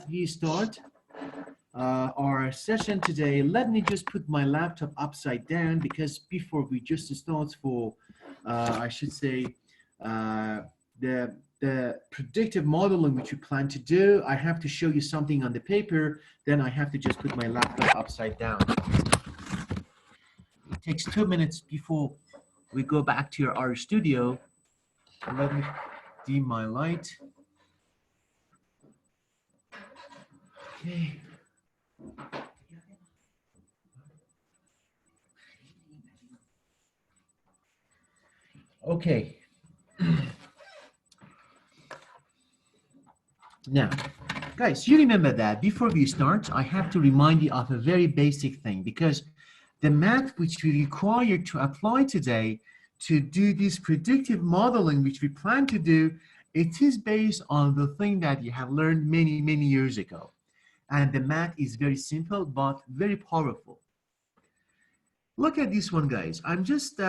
we start our session today, let me just put my laptop upside down because before we just start for, I should say, uh, the predictive modeling which we plan to do, I have to show you something on the paper. Then I have to just put my laptop upside down. It takes 2 minutes before we go back to our studio. Let me dim my light. Okay. Okay. Now, guys, you remember that before we start, I have to remind you of a very basic thing because the math which we require to apply today to do this predictive modeling which we plan to do, it is based on the thing that you have learned many, many years ago. And the math is very simple, but very powerful. Look at this one, guys. I'm just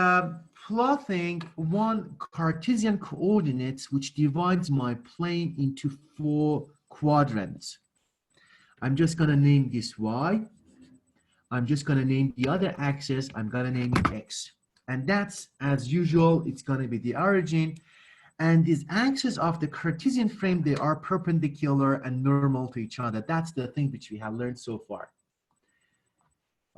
plotting one Cartesian coordinates which divides my plane into 4 quadrants. I'm just going to name this y. I'm just going to name the other axis. I'm going to name it x. And that's, as usual, it's going to be the origin. And these axes of the Cartesian frame, they are perpendicular and normal to each other. That's the thing which we have learned so far.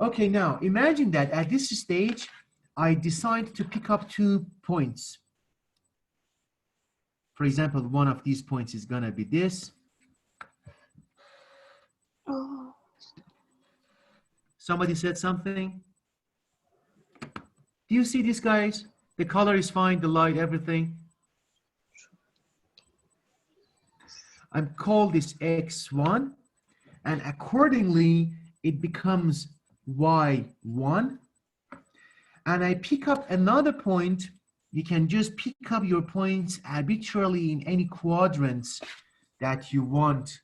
Okay, now imagine that at this stage, I decide to pick up 2 points. For example, one of these points is going to be this. Oh. Somebody said something? Do you see this, guys? The color is fine, the light, everything. I'm called this x1, and accordingly, it becomes y1. And I pick up another point. You can just pick up your points arbitrarily in any quadrants that you want.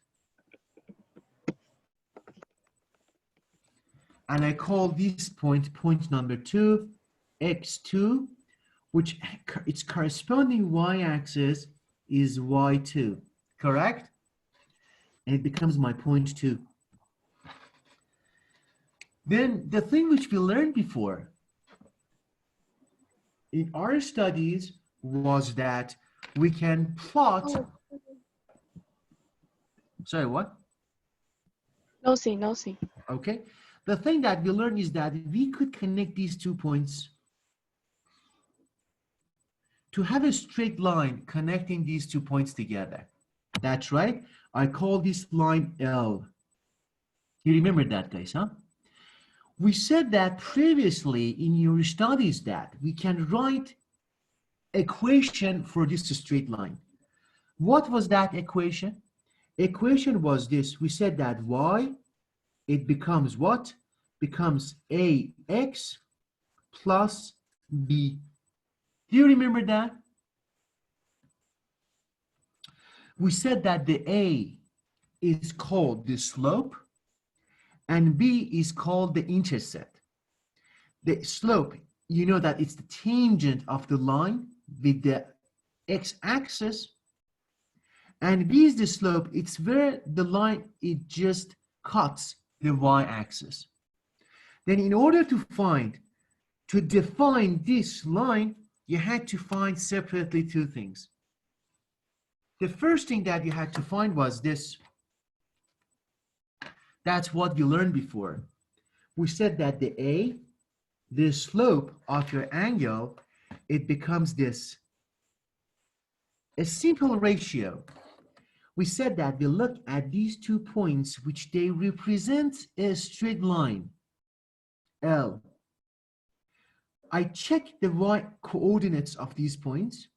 And I call this point number 2, x2, which its corresponding y-axis is y2, correct? And it becomes my point 2. Then the thing which we learned before in our studies was that we can plot. Sorry, what? Nothing. Okay. The thing that we learned is that we could connect these 2 points to have a straight line connecting these 2 points together. That's right. I call this line L. You remember that, guys, huh? We said that previously in your studies that we can write equation for this straight line. What was that equation? Equation was this. We said that y, it becomes what? Becomes ax plus b. Do you remember that? We said that the a is called the slope and b is called the intercept. The slope, you know that it's the tangent of the line with the x-axis, and b is the slope. It's where the line, it just cuts the y-axis. Then in order to define this line, you had to find separately 2 things. The first thing that you had to find was this. That's what we learned before. We said that the slope of your angle, it becomes this. A simple ratio. We said that we look at these 2 points, which they represent a straight line, L. I check the y coordinates of these points,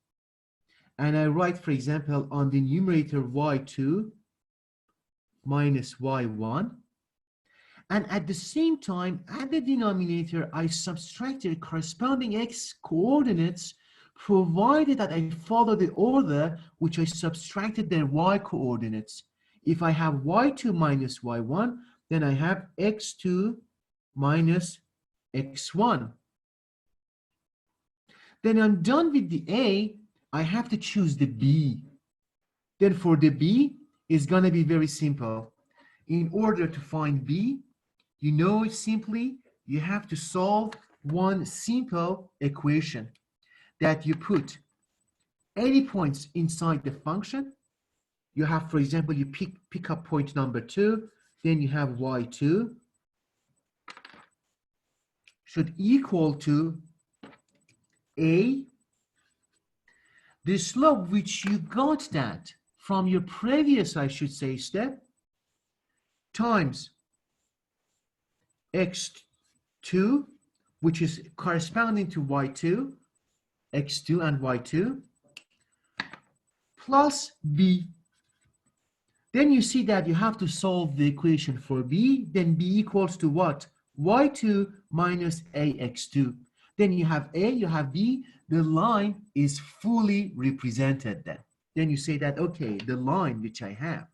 and I write, for example, on the numerator y2 minus y1. And at the same time, at the denominator, I subtracted corresponding x coordinates, provided that I follow the order which I subtracted their y coordinates. If I have y2 minus y1, then I have x2 minus x1. Then I'm done with the A, I have to choose the B. Then for the B, is going to be very simple. In order to find b, you know simply you have to solve one simple equation that you put any points inside the function. You have, for example, you pick up point number 2, then you have y2 should equal to a, the slope which you got that from your previous, I should say, step, times x2, which is corresponding to y2, x2 and y2, plus b. Then you see that you have to solve the equation for b, then b equals to what? y2 minus ax2. Then you have a, you have b, the line is fully represented then. Then you say that, okay, the line which I have,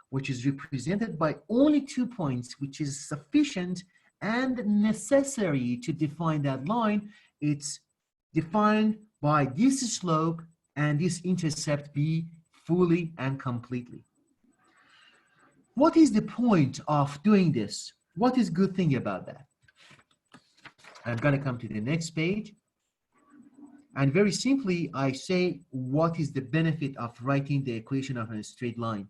which is represented by only 2 points, which is sufficient and necessary to define that line, it's defined by this slope and this intercept b fully and completely. What is the point of doing this? What is good thing about that? I'm going to come to the next page. And very simply, I say, what is the benefit of writing the equation of a straight line?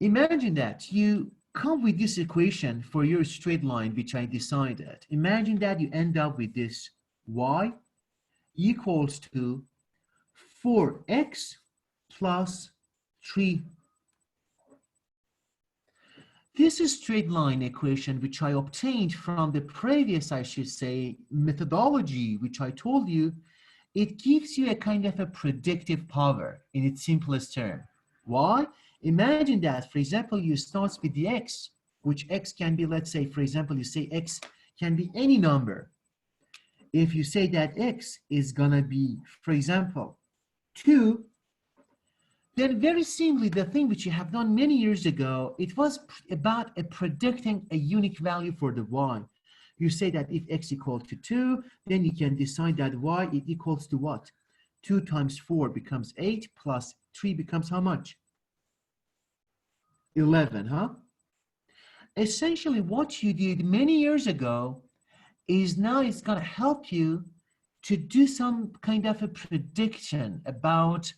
Imagine that you come with this equation for your straight line, which I decided. Imagine that you end up with this y equals to 4x plus 3. This straight line equation, which I obtained from the previous, I should say, methodology, which I told you, it gives you a kind of a predictive power in its simplest term. Why? Imagine that, for example, you start with the x, which x can be, let's say, for example, you say x can be any number. If you say that x is going to be, for example, 2, then very simply, the thing which you have done many years ago, it was about predicting a unique value for the y. You say that if x equals to 2, then you can decide that y it equals to what? 2 times 4 becomes 8, plus 3 becomes how much? 11, huh? Essentially, what you did many years ago is now it's going to help you to do some kind of a prediction about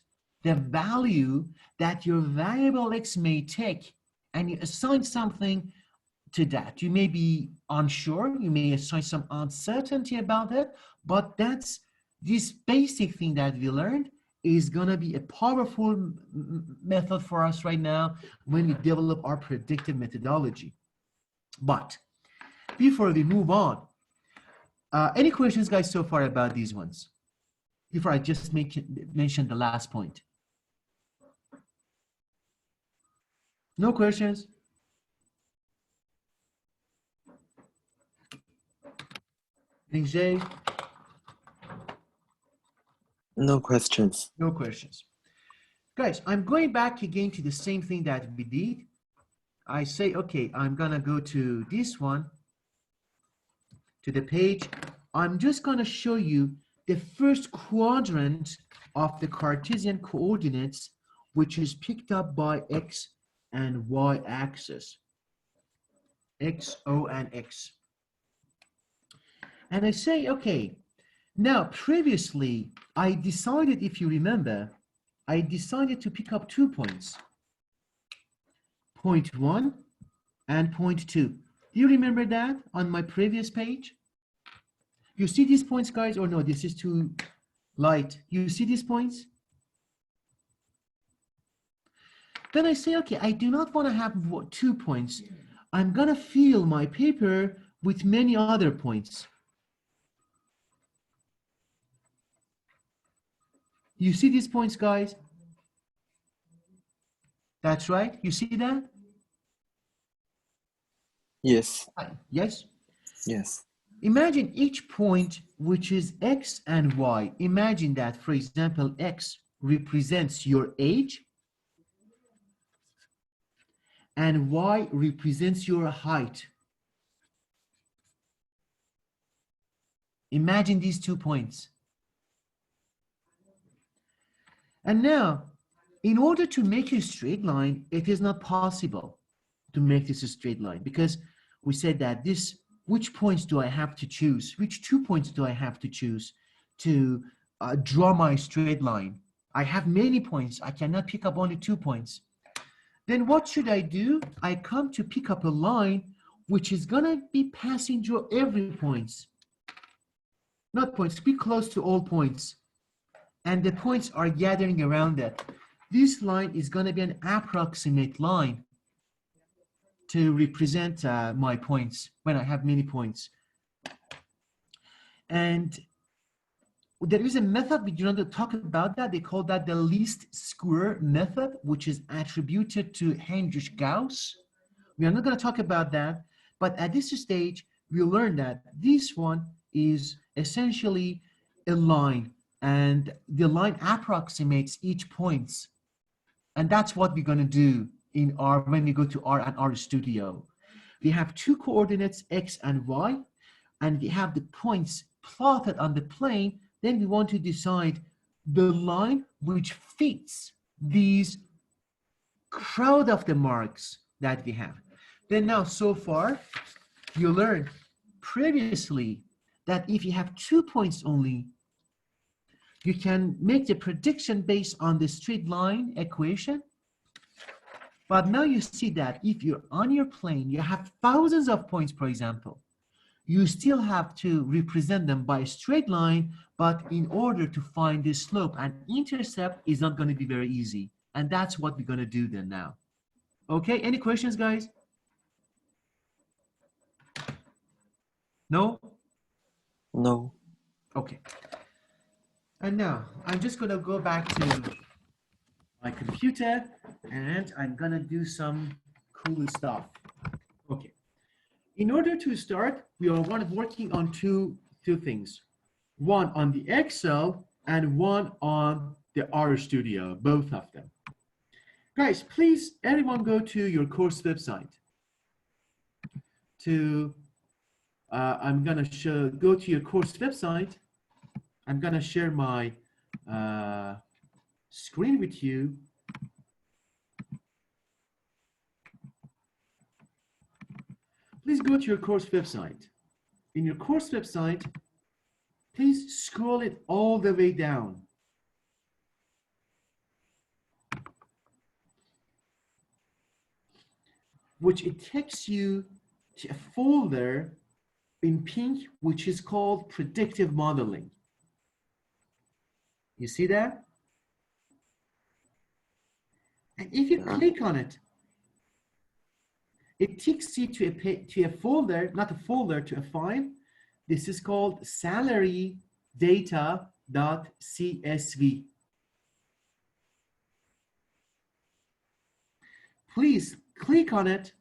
the value that your variable x may take, and you assign something to that. You may be unsure, you may assign some uncertainty about it, but that's this basic thing that we learned is going to be a powerful method for us right now when we develop our predictive methodology. But before we move on, any questions, guys, so far about these ones? Before I just mention the last point. No questions? Jay? No questions. No questions. Guys, I'm going back again to the same thing that we did. I say, okay, I'm going to go to this one, to the page. I'm just going to show you the first quadrant of the Cartesian coordinates, which is picked up by x and y axis, x, o, and x. And I say, okay, now previously I decided, if you remember, I decided to pick up 2 points, point 1 and point 2. Do you remember that on my previous page? You see these points, guys, or no, this is too light. You see these points? Then I say, okay, I do not want to have 2 points. I'm going to fill my paper with many other points. You see these points, guys? That's right. You see that? Yes. Yes? Yes. Imagine each point, which is x and y. Imagine that, for example, x represents your age, and y represents your height. Imagine these 2 points. And now, In order to make a straight line, it is not possible to make this a straight line because we said that which points do I have to choose? Which 2 points do I have to choose to draw my straight line? I have many points. I cannot pick up only 2 points. Then what should I do? I come to pick up a line which is gonna be passing through every points. Not points, be close to all points. And the points are gathering around that. This line is gonna be an approximate line to represent my points when I have many points. And there is a method, we do not talk about that. They call that the least square method, which is attributed to Heinrich Gauss. We are not going to talk about that, but at this stage, we learn that this one is essentially a line, and the line approximates each points. And that's what we're going to do in R when we go to R and R Studio. We have two coordinates, X and Y, and we have the points plotted on the plane. Then we want to decide the line which fits these crowd of the marks that we have. Then now, so far, you learned previously that if you have 2 points only, you can make the prediction based on the straight line equation. But now you see that if you're on your plane, you have thousands of points, for example, you still have to represent them by a straight line, but in order to find the slope and intercept is not going to be very easy. And that's what we're going to do then now. Okay, any questions, guys? No? No. Okay. And now I'm just going to go back to my computer and I'm going to do some cool stuff. Okay. In order to start, we are working on two things. One on the Excel and one on the R Studio, both of them. Guys, please, everyone go to your course website. I'm gonna go to your course website. I'm gonna share my screen with you. Please go to your course website. In your course website, please scroll it all the way down. Which it takes you to a folder in pink, which is called Predictive Modeling. You see that? And if you click on it, it takes you to a folder, not a folder, to a file. This is called salary data.csv. Please click on it.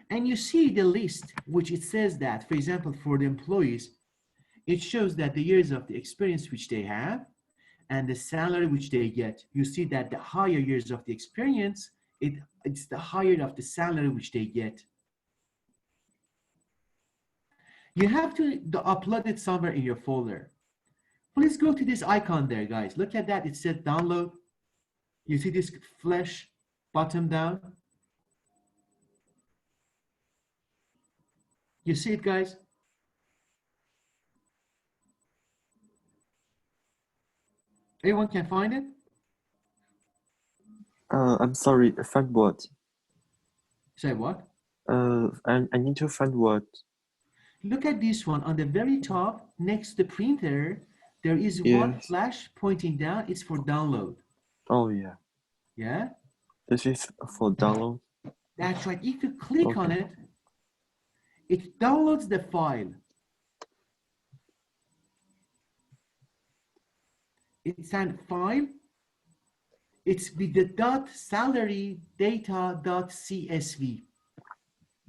And you see the list, which it says that, for example, for the employees, it shows that the years of the experience which they have and the salary which they get. You see that the higher years of the experience, it's the higher of the salary which they get. You have to upload it somewhere in your folder. Please go to this icon there, guys. Look at that. It said download. You see this flash bottom down? You see it, guys? Everyone can find it? I'm sorry, find what? Say what? I need to find what? Look at this one on the very top next to the printer. There is one Yes. flash pointing down. It's for download. Oh yeah. Yeah? This is for download. That's right. If you click on it, it downloads the file. It's a file. It's with the .salary data.csv.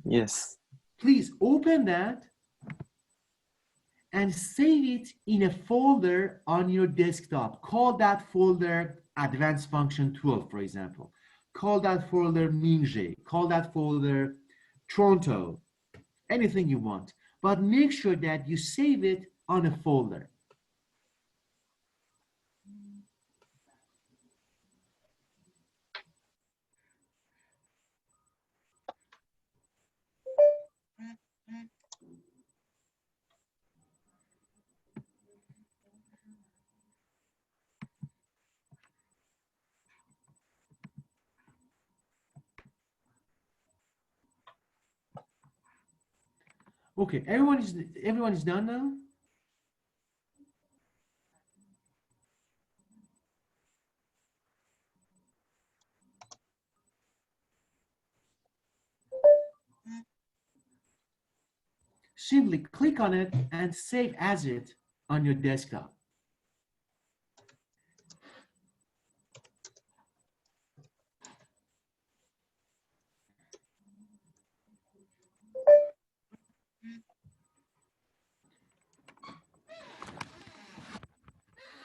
Yes. Please open that and save it in a folder on your desktop. Call that folder Advanced Function 12, for example. Call that folder Minge. Call that folder Toronto. Anything you want. But make sure that you save it on a folder. Okay, everyone is done now? Simply click on it and save as it on your desktop.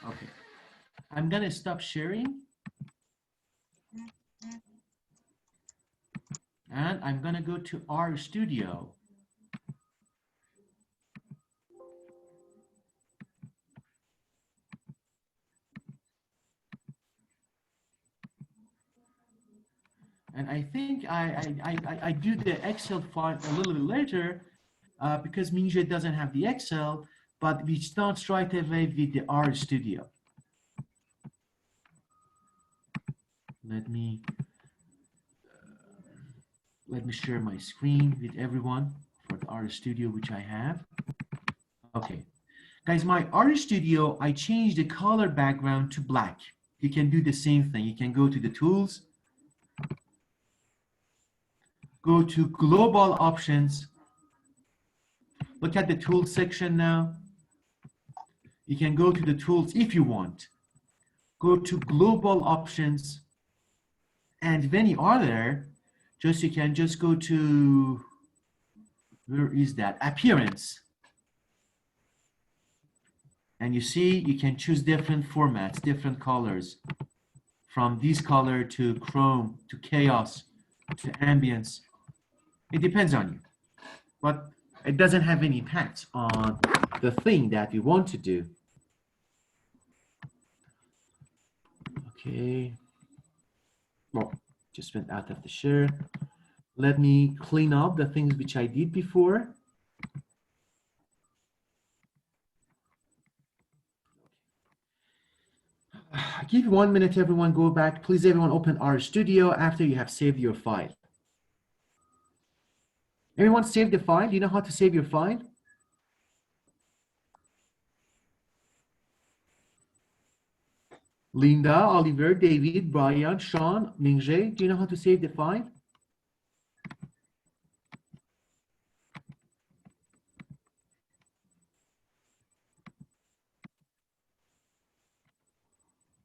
Okay, I'm gonna stop sharing and I'm gonna go to R Studio. And I think I do the Excel file a little bit later because Mingje doesn't have the Excel, but we start right away with the R Studio. Let me share my screen with everyone for the R Studio, which I have. Okay, guys, my R Studio, I changed the color background to black. You can do the same thing. You can go to the tools, go to global options. Look at the tools section now. You can go to the tools if you want. Go to global options. And when you are there, you can just go to, where is that? Appearance. And you see, you can choose different formats, different colors. From this color to chrome, to chaos, to ambience. It depends on you. But it doesn't have any impact on the thing that we want to do. Okay. Well, just went out of the share. Let me clean up the things which I did before. Give you 1 minute, everyone, go back. Please, everyone, open R Studio after you have saved your file. Everyone save the file? Do you know how to save your file? Linda, Oliver, David, Brian, Shawn, Mingje, do you know how to save the file?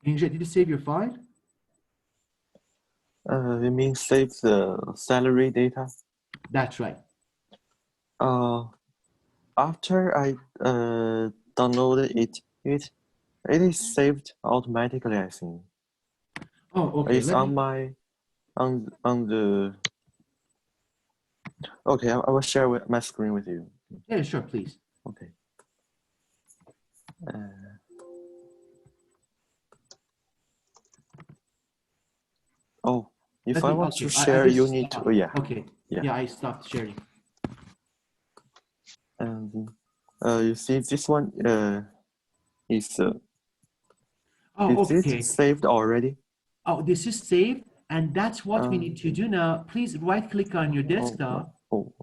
Mingje, did you save your file? You mean save the salary data? That's right. After I downloaded it is saved automatically, I think. Oh, okay. It's on my on the. Okay, I will share my screen with you. Yeah, sure, please. Okay. Oh, if I want to share, you need to. Oh, yeah. Okay. Yeah, I stopped sharing. And you see this one is okay. it saved already? Oh, this is saved, and that's what we need to do now. Please right-click on your desktop. Oh,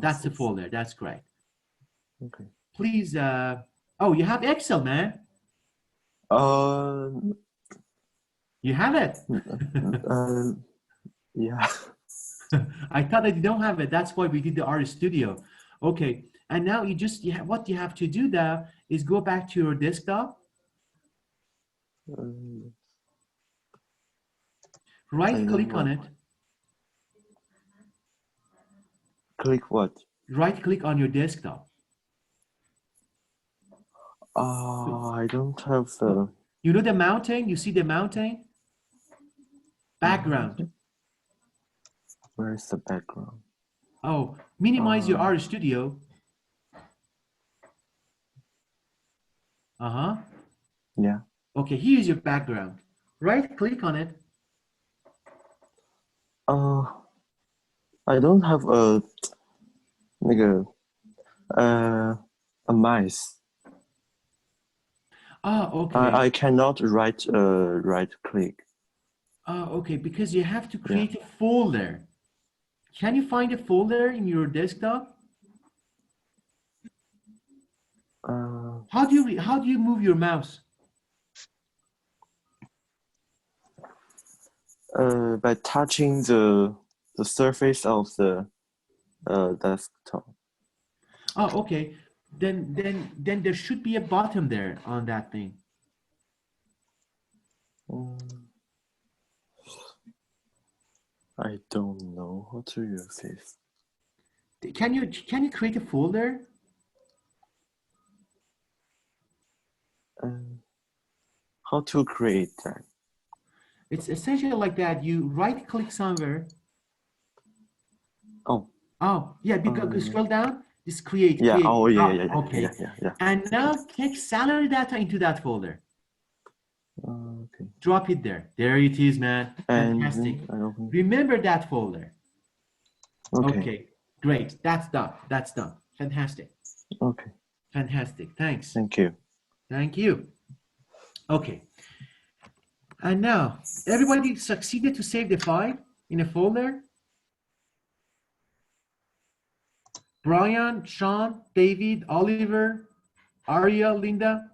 that's the folder. That's correct. Okay. Please. Oh, you have Excel, man. You have it. Yeah. I thought that you don't have it. That's why we did the R Studio. Okay. And now what you have to do now is go back to your desktop. Right-click on it. Click what? Right-click on your desktop. I don't have the. You know the mountain? You see the mountain? Background. Where is the background? Oh, minimize your R Studio. Uh-huh. Yeah. Okay, here's your background. Right click on it. I don't have a 那个 a mouse. Ah, okay. I cannot right click. Okay, because you have to Yeah. create a folder. Can you find a folder in your desktop? How do you move your mouse? By touching the surface of the desktop. Oh, okay. Then there should be a button there on that thing. I don't know how to use this. Can you create a folder? How to create that? It's essentially like that. You right click somewhere. Oh, yeah, because scroll down, just create. Yeah, Create. oh yeah. Okay. Yeah. And now take salary data into that folder. Okay. Drop it there. There it is, man. And Fantastic. I open. Remember that folder. Okay. Okay, great. That's done. That's done. Fantastic. Okay. Fantastic. Thanks. Thank you. Thank you. Okay. And now, everybody succeeded to save the file in a folder? Brian, Sean, David, Oliver, Aria, Linda?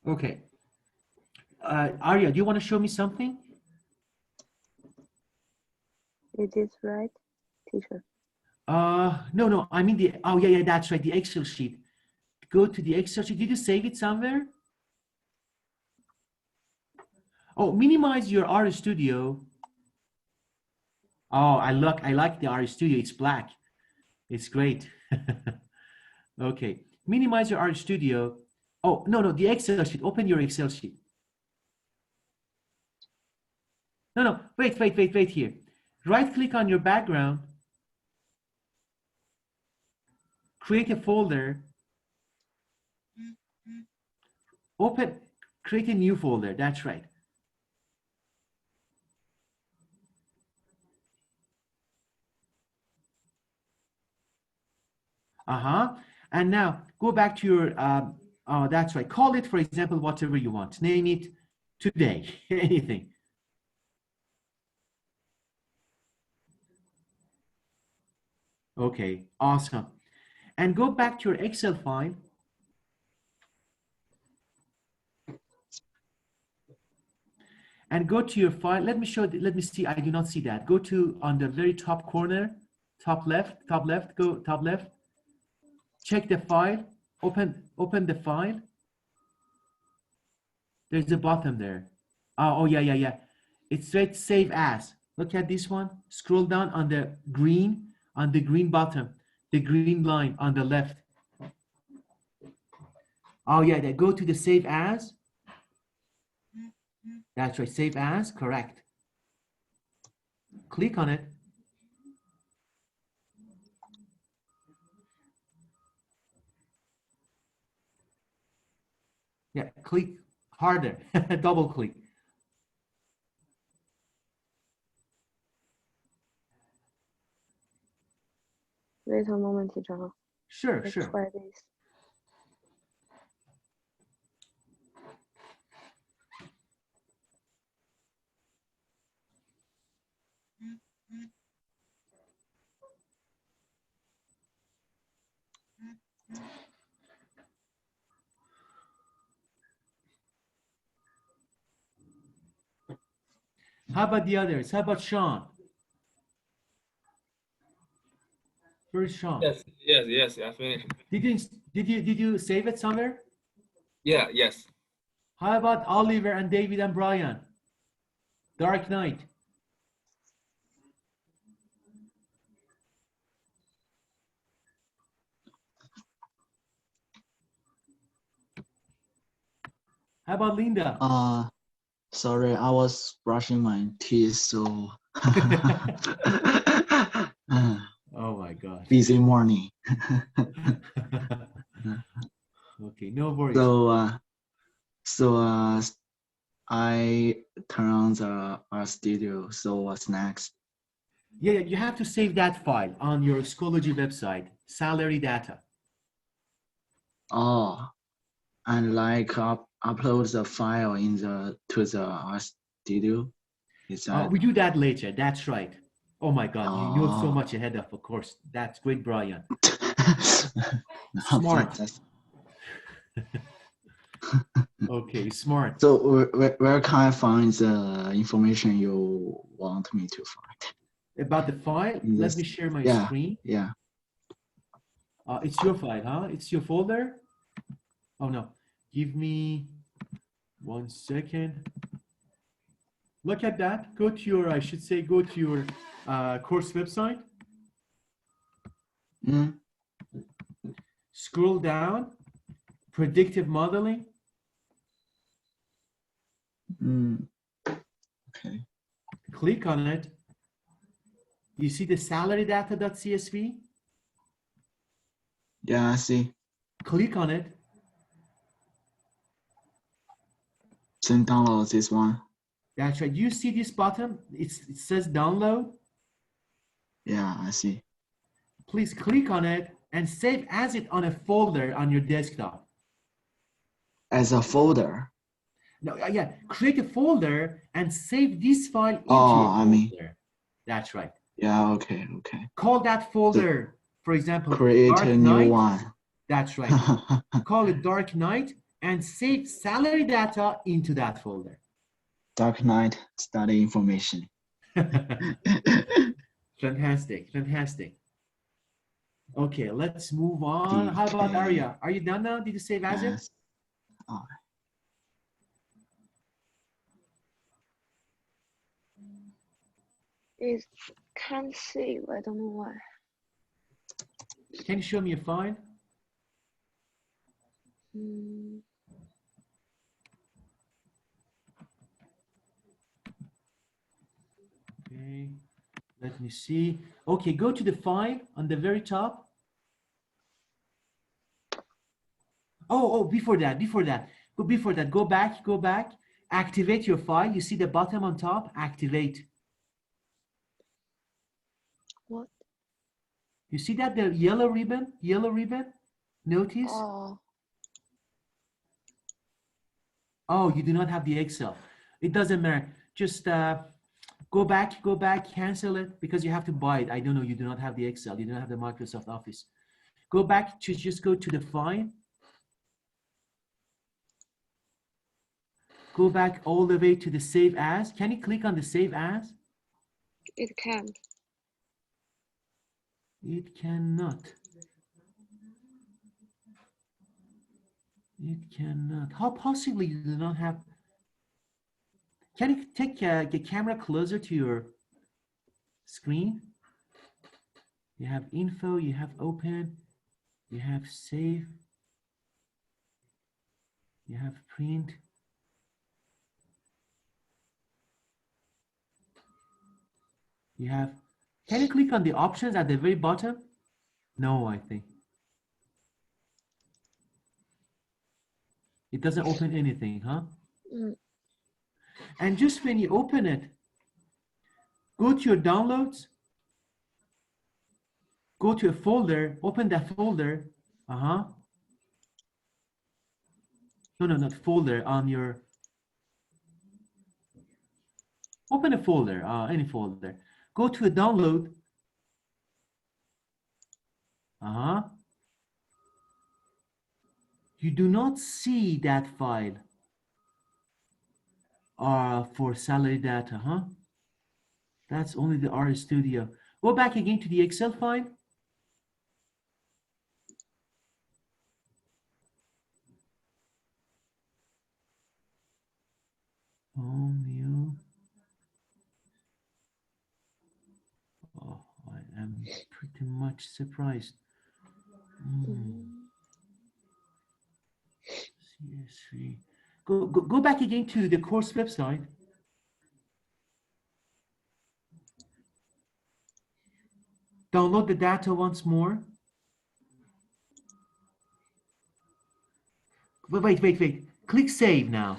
Okay. Aria, do you want to show me something? It is right, teacher. No, I mean yeah, that's right, the Excel sheet. Go to the Excel sheet. Did you save it somewhere? Oh, minimize your RStudio. Oh, I like the RStudio. It's black. It's great. Okay, minimize your RStudio. Oh, no, the Excel sheet. Open your Excel sheet. No, wait here. Right click on your background. Create a folder. Open, create a new folder. That's right. And now go back to your, oh, that's right. Call it, for example, whatever you want. Name it today, anything. Okay, awesome. And go back to your Excel file. And go to your file. Let me see. I do not see that. Go to on the very top corner, top left, go top left. Check the file. Open the file. There's a button there. Oh yeah. It's right, save as. Look at this one. Scroll down on the green button, the green line on the left. Oh yeah, then go to the save as. That's right, save as, correct. Click on it. Yeah, click harder, double click. Wait a moment, teacher. Sure. Let's try this. How about the others? How about Sean? Where's Sean? Yes, I finished. Did you save it somewhere? Yeah, yes. How about Oliver and David and Brian? Dark Knight. How about Linda? Sorry, I was brushing my teeth, so Oh my God. busy morning. Okay, no worries. So I turn on the art studio. So what's next? Yeah, you have to save that file on your Schoology website, salary data. Oh, and like upload the file to the art studio. Is that? We do that later. That's right. Oh my God, you know so Oh. much ahead of course. That's great, Brian. No, Smart. that's- Okay, smart. So where can I find the information you want me to find? About the file, let me share my Yeah, screen. yeah. It's your file, huh? It's your folder? Oh no, give me 1 second. Look at that. Go to your, I should say, go to your course website. Mm. Scroll down, predictive modeling. Mm. Okay. Click on it. You see the salary data.csv? Yeah, I see. Click on it. Then download this one. That's right. You see this button? It says download. Yeah, I see. Please click on it and save as it on a folder on your desktop. As a folder. No, yeah, create a folder and save this file into Oh, your folder. That's right. Yeah, okay. Call that folder, for example, Create Dark a new Knight. one. That's right. Call it Dark Knight and save salary data into that folder. Dark Knight study information. Fantastic, fantastic. Okay, let's move on. How about Arya? Are you done now? Did you save as it? Yes. Oh. It can't save. I don't know why. Can you show me a file? Okay, let me see. Okay, go to the file on the very top. Oh, before that, go back, activate your file. You see the bottom on top, activate. What? You see that, the yellow ribbon? Notice? Oh, you do not have the Excel. It doesn't matter. Just go back, cancel it because you have to buy it. I don't know, you do not have the Excel. You don't have the Microsoft Office. Go back to, just go to the file. Go back all the way to the save as. Can you click on the save as? It can't. It cannot. It cannot. How possibly you do not have? Can you take the camera closer to your screen? You have info, you have open, you have save, you have print. You have, can you click on the options at the very bottom? No, I think. It doesn't open anything, huh? And just when you open it, go to your downloads, go to a folder, open that folder. No, not folder, on your, open a folder, any folder. Go to a download. You do not see that file for salary data, huh? That's only the R Studio. Go back again to the Excel file. I'm pretty much surprised. CS3. Go back again to the course website. Download the data once more. Wait. Click save now.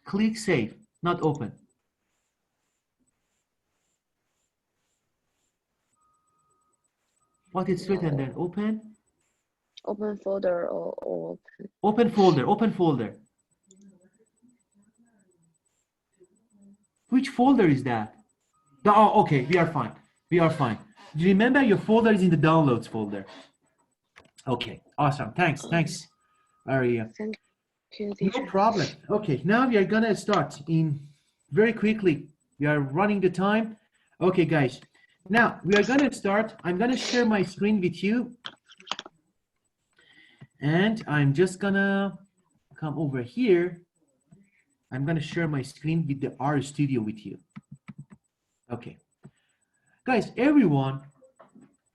Click save, not open. What is written there? Open? Open folder or open. Open folder, open folder. Which folder is that? Oh, okay, we are fine. We are fine. Remember your folder is in the downloads folder. Okay, awesome. Thanks. Aria. Thank you, No teacher. problem. Okay, now we are gonna start in very quickly. We are running the time. Okay, guys. Now we are gonna start. I'm gonna share my screen with you. And I'm just gonna come over here. I'm gonna share my screen with the R Studio with you. Okay. Guys, everyone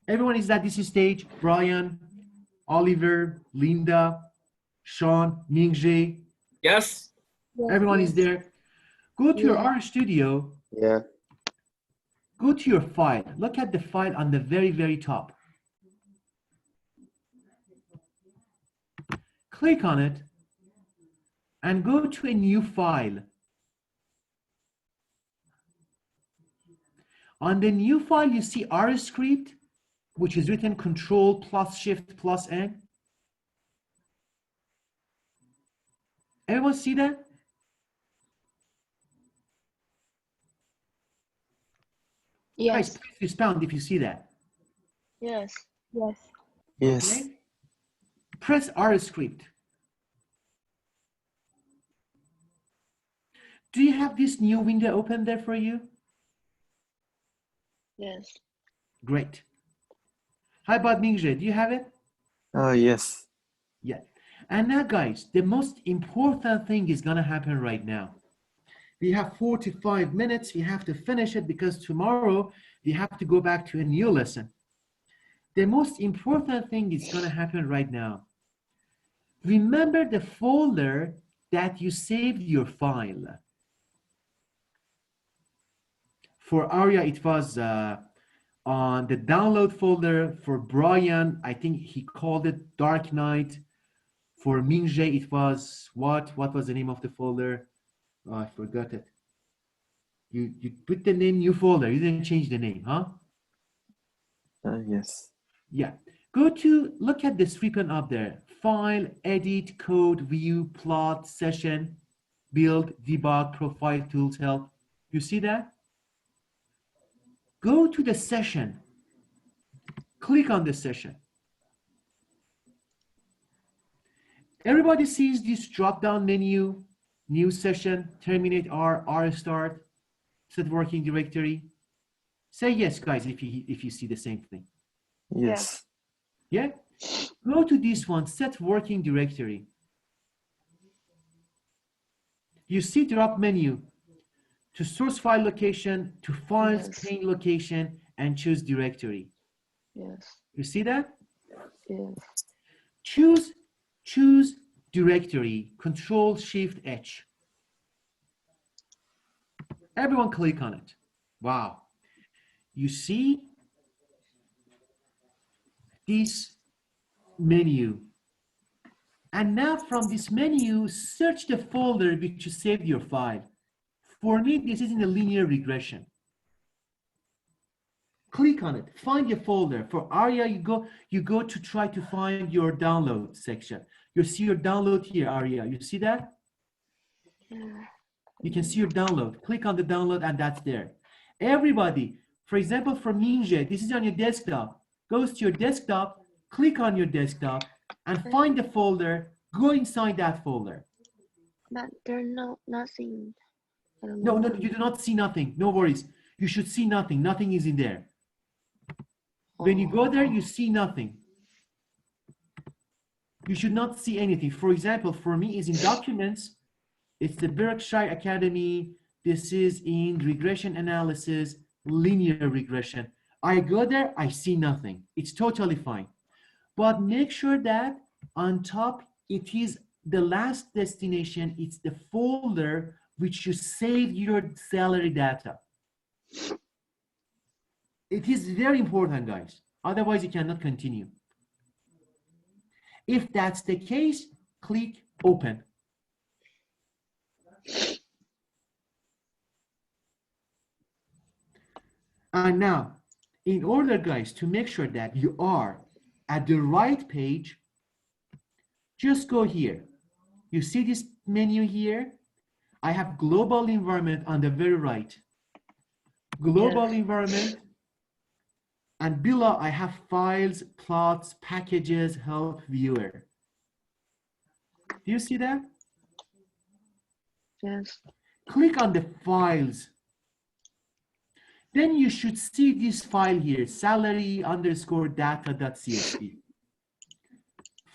is at this stage. Brian, Oliver, Linda, Shawn, Mingje. Yes. Everyone is there. Go to your R Studio. Yeah. Go to your file. Look at the file on the very, very top. Click on it and go to a new file. On the new file, you see R script, which is written Control plus Shift plus N. Everyone see that? Yes. Guys, please respond if you see that. Yes. Yes. Okay? Press R script. Do you have this new window open there for you? Yes. Great. How about Mingje? Do you have it? Yes. Yeah. And now, guys, the most important thing is gonna happen right now. We have 45 minutes. We have to finish it because tomorrow we have to go back to a new lesson. The most important thing is gonna happen right now. Remember the folder that you saved your file. For Arya, it was on the download folder. For Brian, I think he called it Dark Knight. For Mingje, it was what? What was the name of the folder? Oh, I forgot it. You put the name new folder. You didn't change the name, huh? Yes. Yeah. Go to look at this ribbon up there. File, edit, code, view, plot, session, build, debug, profile, tools, help. You see that? Go to the session. Click on the session. Everybody sees this drop-down menu, new session, terminate R start, set working directory. Say yes, guys, if you see the same thing. Yes. Yeah? Go to this one, set working directory. You see drop menu to source file location, to files, Yes. pane location, and choose directory. Yes. You see that? Yes. Choose directory, Control Shift H. Everyone click on it. Wow. You see this menu. And now from this menu, search the folder which you saved your file. For me, this is in a linear regression. Click on it, find your folder. For Arya, you go to try to find your download section. You see your download here, Arya. You see that? Yeah. You can see your download. Click on the download and that's there. Everybody, for example, for Mingje, this is on your desktop. Goes to your desktop, click on your desktop and find the folder, go inside that folder. But there's nothing. I don't No, know. no, you do not see nothing. No worries. You should see nothing. Nothing is in there. When you go there, you see nothing. You should not see anything. For example, for me, is in documents. It's the Berkshire Academy. This is in regression analysis, linear regression. I go there, I see nothing. It's totally fine. But make sure that on top, it is the last destination. It's the folder which you save your salary data. It is very important, guys. Otherwise, you cannot continue. If that's the case, click open. And now, in order, guys, to make sure that you are at the right page, just go here. You see this menu here? I have global environment on the very right. Global environment. And below, I have files, plots, packages, help viewer. Do you see that? Yes. Click on the files. Then you should see this file here, salary underscore data.csv.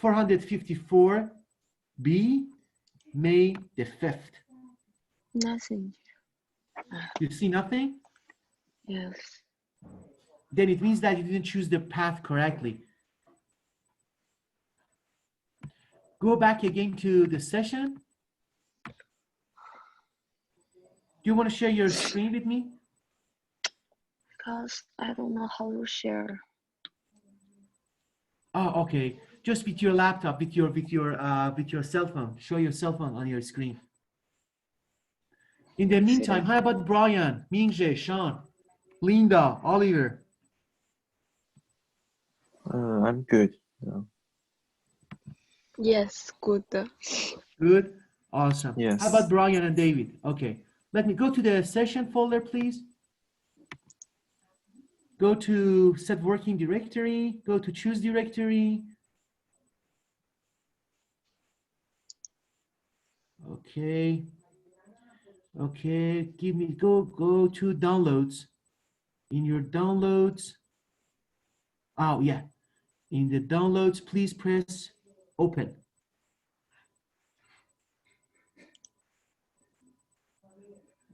454B, May the 5th. Nothing. You see nothing? Yes. Then it means that you didn't choose the path correctly. Go back again to the session. Do you want to share your screen with me? Because I don't know how to share. Oh, okay. Just with your laptop, with your cell phone. Show your cell phone on your screen. In the meantime, how about Brian, Mingje, Shawn, Linda, Oliver? I'm good. No. Yes, good. Good. Awesome. Yes. How about Brian and David? Okay. Let me go to the session folder, please. Go to set working directory. Go to choose directory. Okay. Okay. Go to downloads. In your downloads. Oh, yeah. In the downloads, please press open.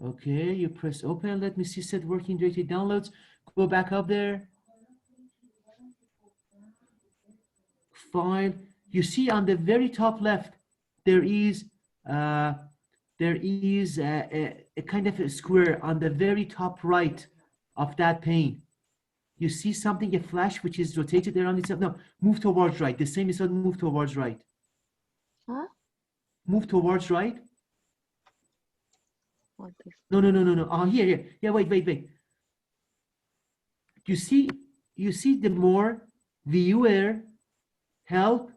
Okay, you press open. Let me see set working directory downloads. Go back up there. File. You see on the very top left, there is a kind of a square on the very top right of that pane. You see something, a flash, which is rotated around itself. No, move towards right. The same is move towards right. Huh? Move towards right. What is No. Oh, here. Yeah, wait. You see the more viewer, help,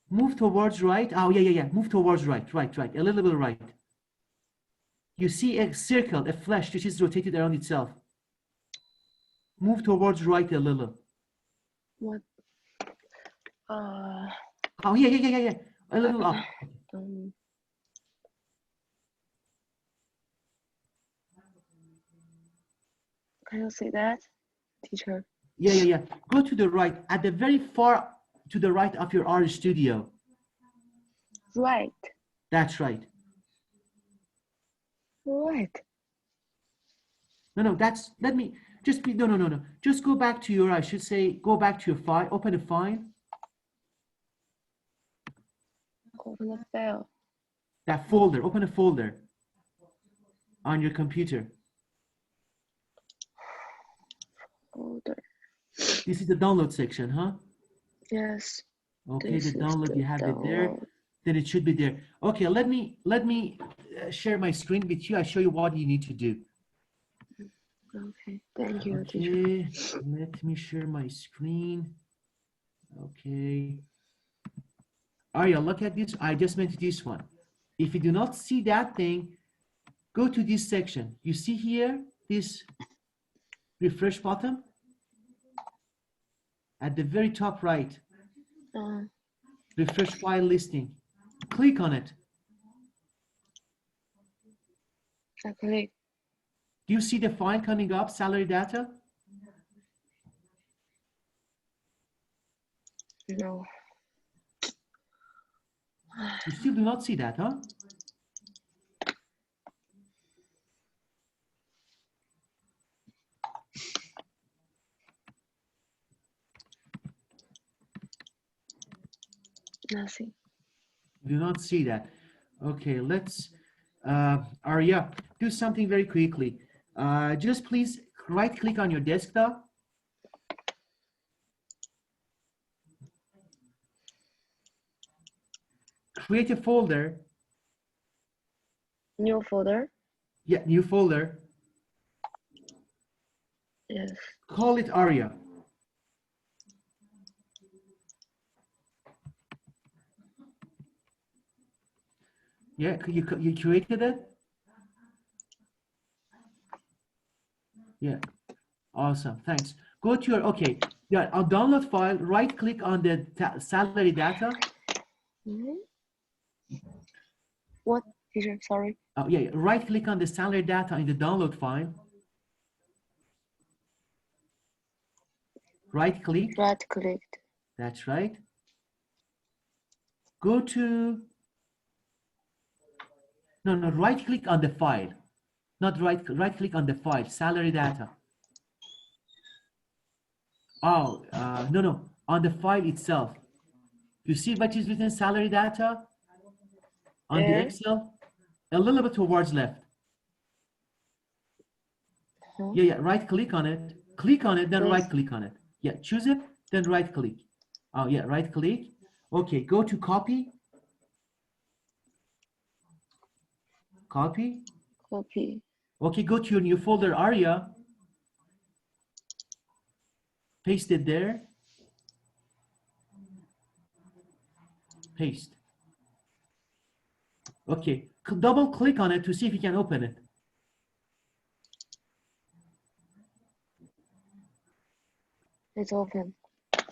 move towards right. Oh, yeah. Move towards right. A little bit right. You see a circle, a flash, which is rotated around itself. Move towards right a little. what? Oh, yeah. A little up. Can you see that, teacher? Yeah. Go to the right, at the very far to the right of your R studio. Right. That's right. Right. No, that's, let me, just be, no. Just go back to your, I should say, go back to your file, open a file. Open the file. That folder, open a folder on your computer. Folder. This is the download section, huh? Yes. Okay, This the is download, the you have it there. download. Then it should be there. Okay, let me share my screen with you. I show you what you need to do. Okay. Thank you, teacher. Okay, let me share my screen. Okay. Arya, look at this. I just went to this one. If you do not see that thing, go to this section. You see here, this refresh button? At the very top right, refresh file listing. Click on it. I click. Do you see the file coming up, salary data? No. You still do not see that, huh? Nothing. Do not see that. Okay, let's, Arya, do something very quickly. Just please right click on your desktop. Create a folder. New folder. Yeah, new folder. Yes. Call it Arya. Yeah, you created it? Yeah, awesome, thanks. Go to your, okay, yeah, on download file, right click on the salary data. Mhm. What, teacher? Sorry. Oh, yeah, right click on the salary data in the download file. Right click, Right clicked. that's right. Go to, no, right click on the file. Not right click on the file, salary data. Oh, no, on the file itself. You see what is written salary data on the There. Excel? A little bit towards left. Huh? Yeah, right click on it. Click on it, then Yes. right click on it. Yeah, choose it, then right click. Oh, yeah, right click. Okay, go to copy. Copy. Copy. Okay, go to your new folder area. Paste it there. Paste. Okay, double click on it to see if you can open it. It's open.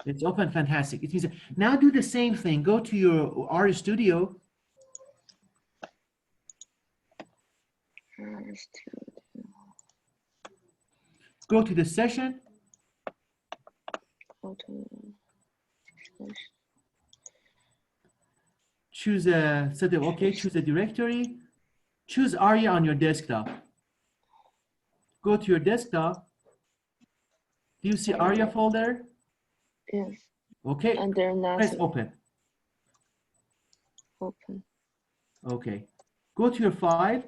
It's open, fantastic. It means now do the same thing. Go to your R Studio. Go to the session. Go to. Choose a set of, okay, choose a directory. Choose ARIA on your desktop. Go to your desktop. Do you see ARIA folder? Yes. Okay, And there's press nothing. open. Open. Okay, go to your file.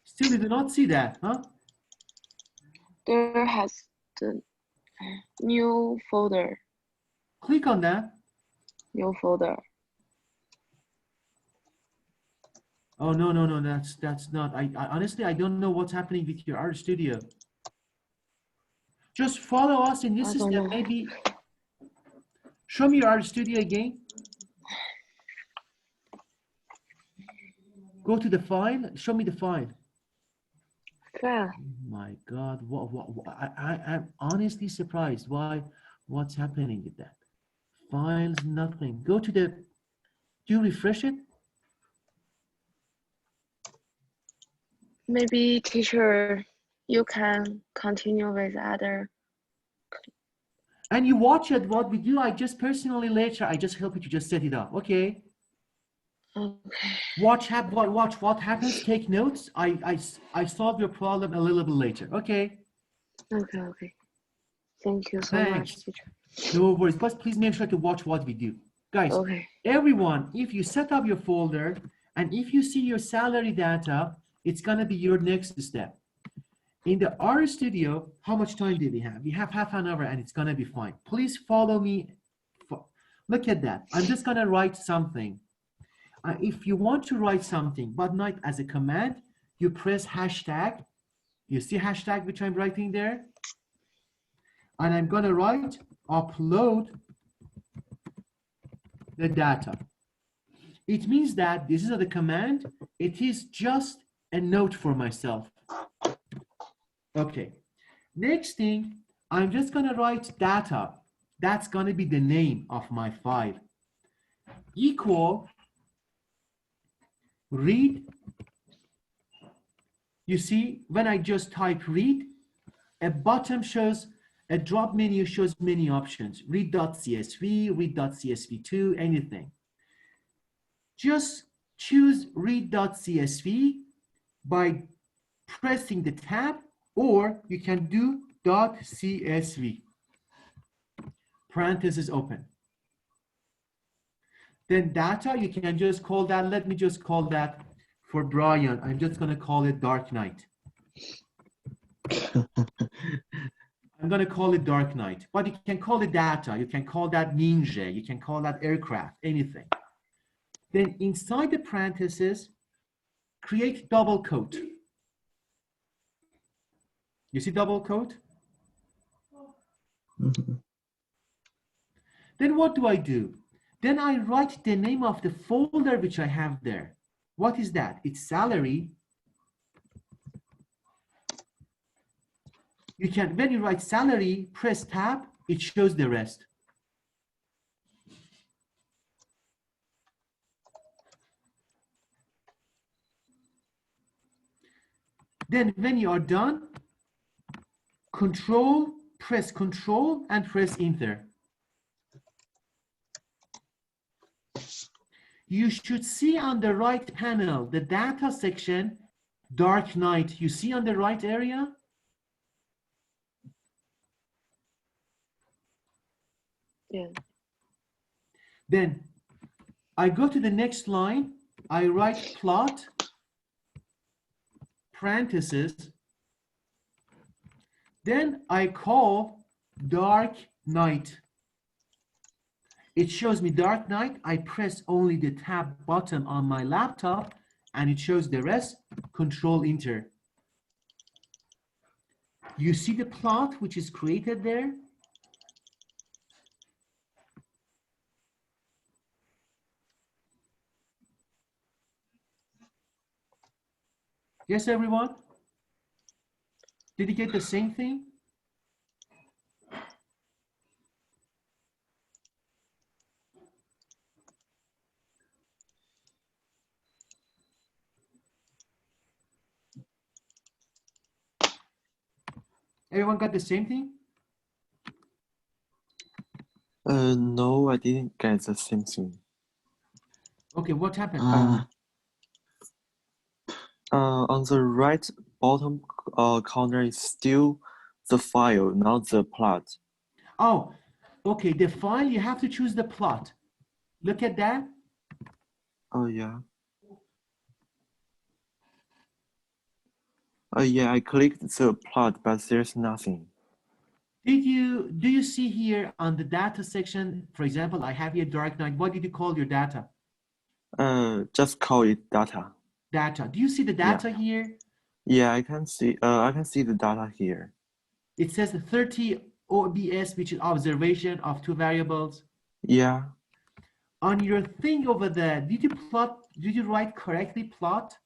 Still you do not see that, huh? There has the new folder. Click on that. New folder. Oh, no, that's not, I honestly, I don't know what's happening with your art studio. Just follow us in this I don't system, know. maybe. Show me your art studio again. Go to the file, show me the file. Yeah. Oh my God, I'm honestly surprised what's happening with that. Files, nothing. Go to the, do you refresh it? Maybe teacher, you can continue with other. And you watch it, what we do, I just personally later, I just help you to just set it up, okay? Okay. Watch what happens, take notes. I solve your problem a little bit later, okay? Okay. Thank you so Thanks. much, teacher. No worries, but please make sure to watch what we do. Guys, Okay. everyone, if you set up your folder and if you see your salary data, it's gonna be your next step. In the R Studio, how much time do we have? We have half an hour and it's gonna be fine. Please follow me. Look at that. I'm just gonna write something. If you want to write something, but not as a command, you press hashtag. You see hashtag which I'm writing there? And I'm gonna write upload the data. It means that this is the command. It is just a note for myself. Okay, next thing, I'm just gonna write data. That's gonna be the name of my file. Equal read. You see, when I just type read, a bottom shows, a drop menu shows many options. Read.csv, read.csv2, anything. Just choose read.csv by pressing the tab, or you can do .csv. parenthesis open. Then data, you can just call that, let me just call that for Brian, I'm just gonna call it dark night. I'm gonna call it dark night, but you can call it data, you can call that ninja, you can call that aircraft, anything. Then inside the parenthesis, create double quote. You see double quote? Mhm. Then what do? Then I write the name of the folder which I have there. What is that? It's salary. You can, when you write salary, press tab, it shows the rest. Then when you are done, press control and press enter. You should see on the right panel, the data section, dark night. You see on the right area? Yeah. Then I go to the next line, I write plot, parenthesis, then I call dark night. It shows me dark night. I press only the tab button on my laptop and it shows the rest, control enter. You see the plot which is created there? Yes, everyone? Did you get the same thing? Everyone got the same thing? No, I didn't get the same thing. Okay, what happened? On the right bottom corner is still the file, not the plot. Oh, okay, the file, you have to choose the plot. Look at that. Oh yeah. Yeah, I clicked the plot, but there's nothing. Do you see here on the data section, for example, I have here dark night. What did you call your data? Just call it data. Data. Do you see the data here? Yeah, I can see the data here. It says 30 OBS, which is observation of two variables. Yeah. On your thing over there, did you write correctly plot?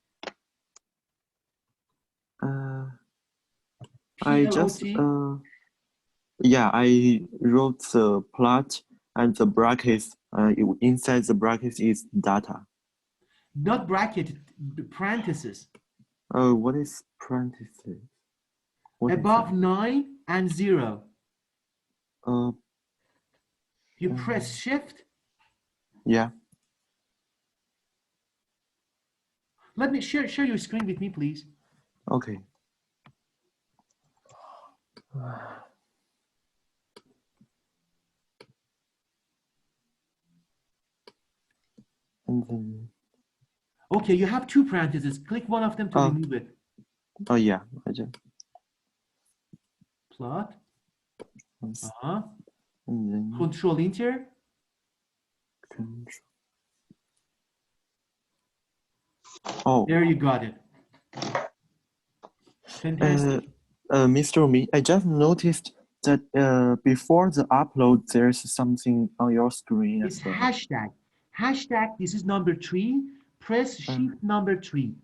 I just yeah, I wrote the plot and the brackets. Inside the brackets is data. Not bracket, parentheses. What is parentheses? What Above 9 and 0. You press shift. Yeah. Let me share your screen with me, please. Okay. And then, okay, you have two parentheses. Click one of them to remove it. Oh yeah, I just Plot. and then Control enter. control. Oh, there you got it. Fantastic. Mr. Mi, I just noticed that before the upload, there's something on your screen. It's hashtag. Hashtag, this is number 3. Press shift number 3.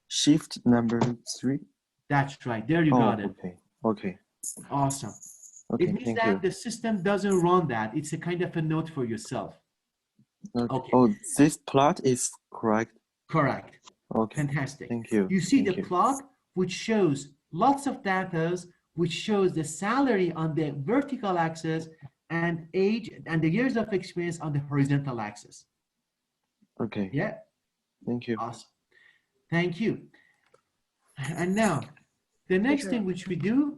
Shift number 3? That's right. There you got it. Okay. Okay. Awesome. Okay, it means thank that you. the system doesn't run that. It's a kind of a note for yourself. Okay. Oh, this plot is correct? Correct. Okay. Fantastic. Thank you. You see Thank the you. plot, which shows lots of data, which shows the salary on the vertical axis and age and the years of experience on the horizontal axis. Okay. Yeah. Thank you. Awesome. Thank you. And now, the next thing which we do,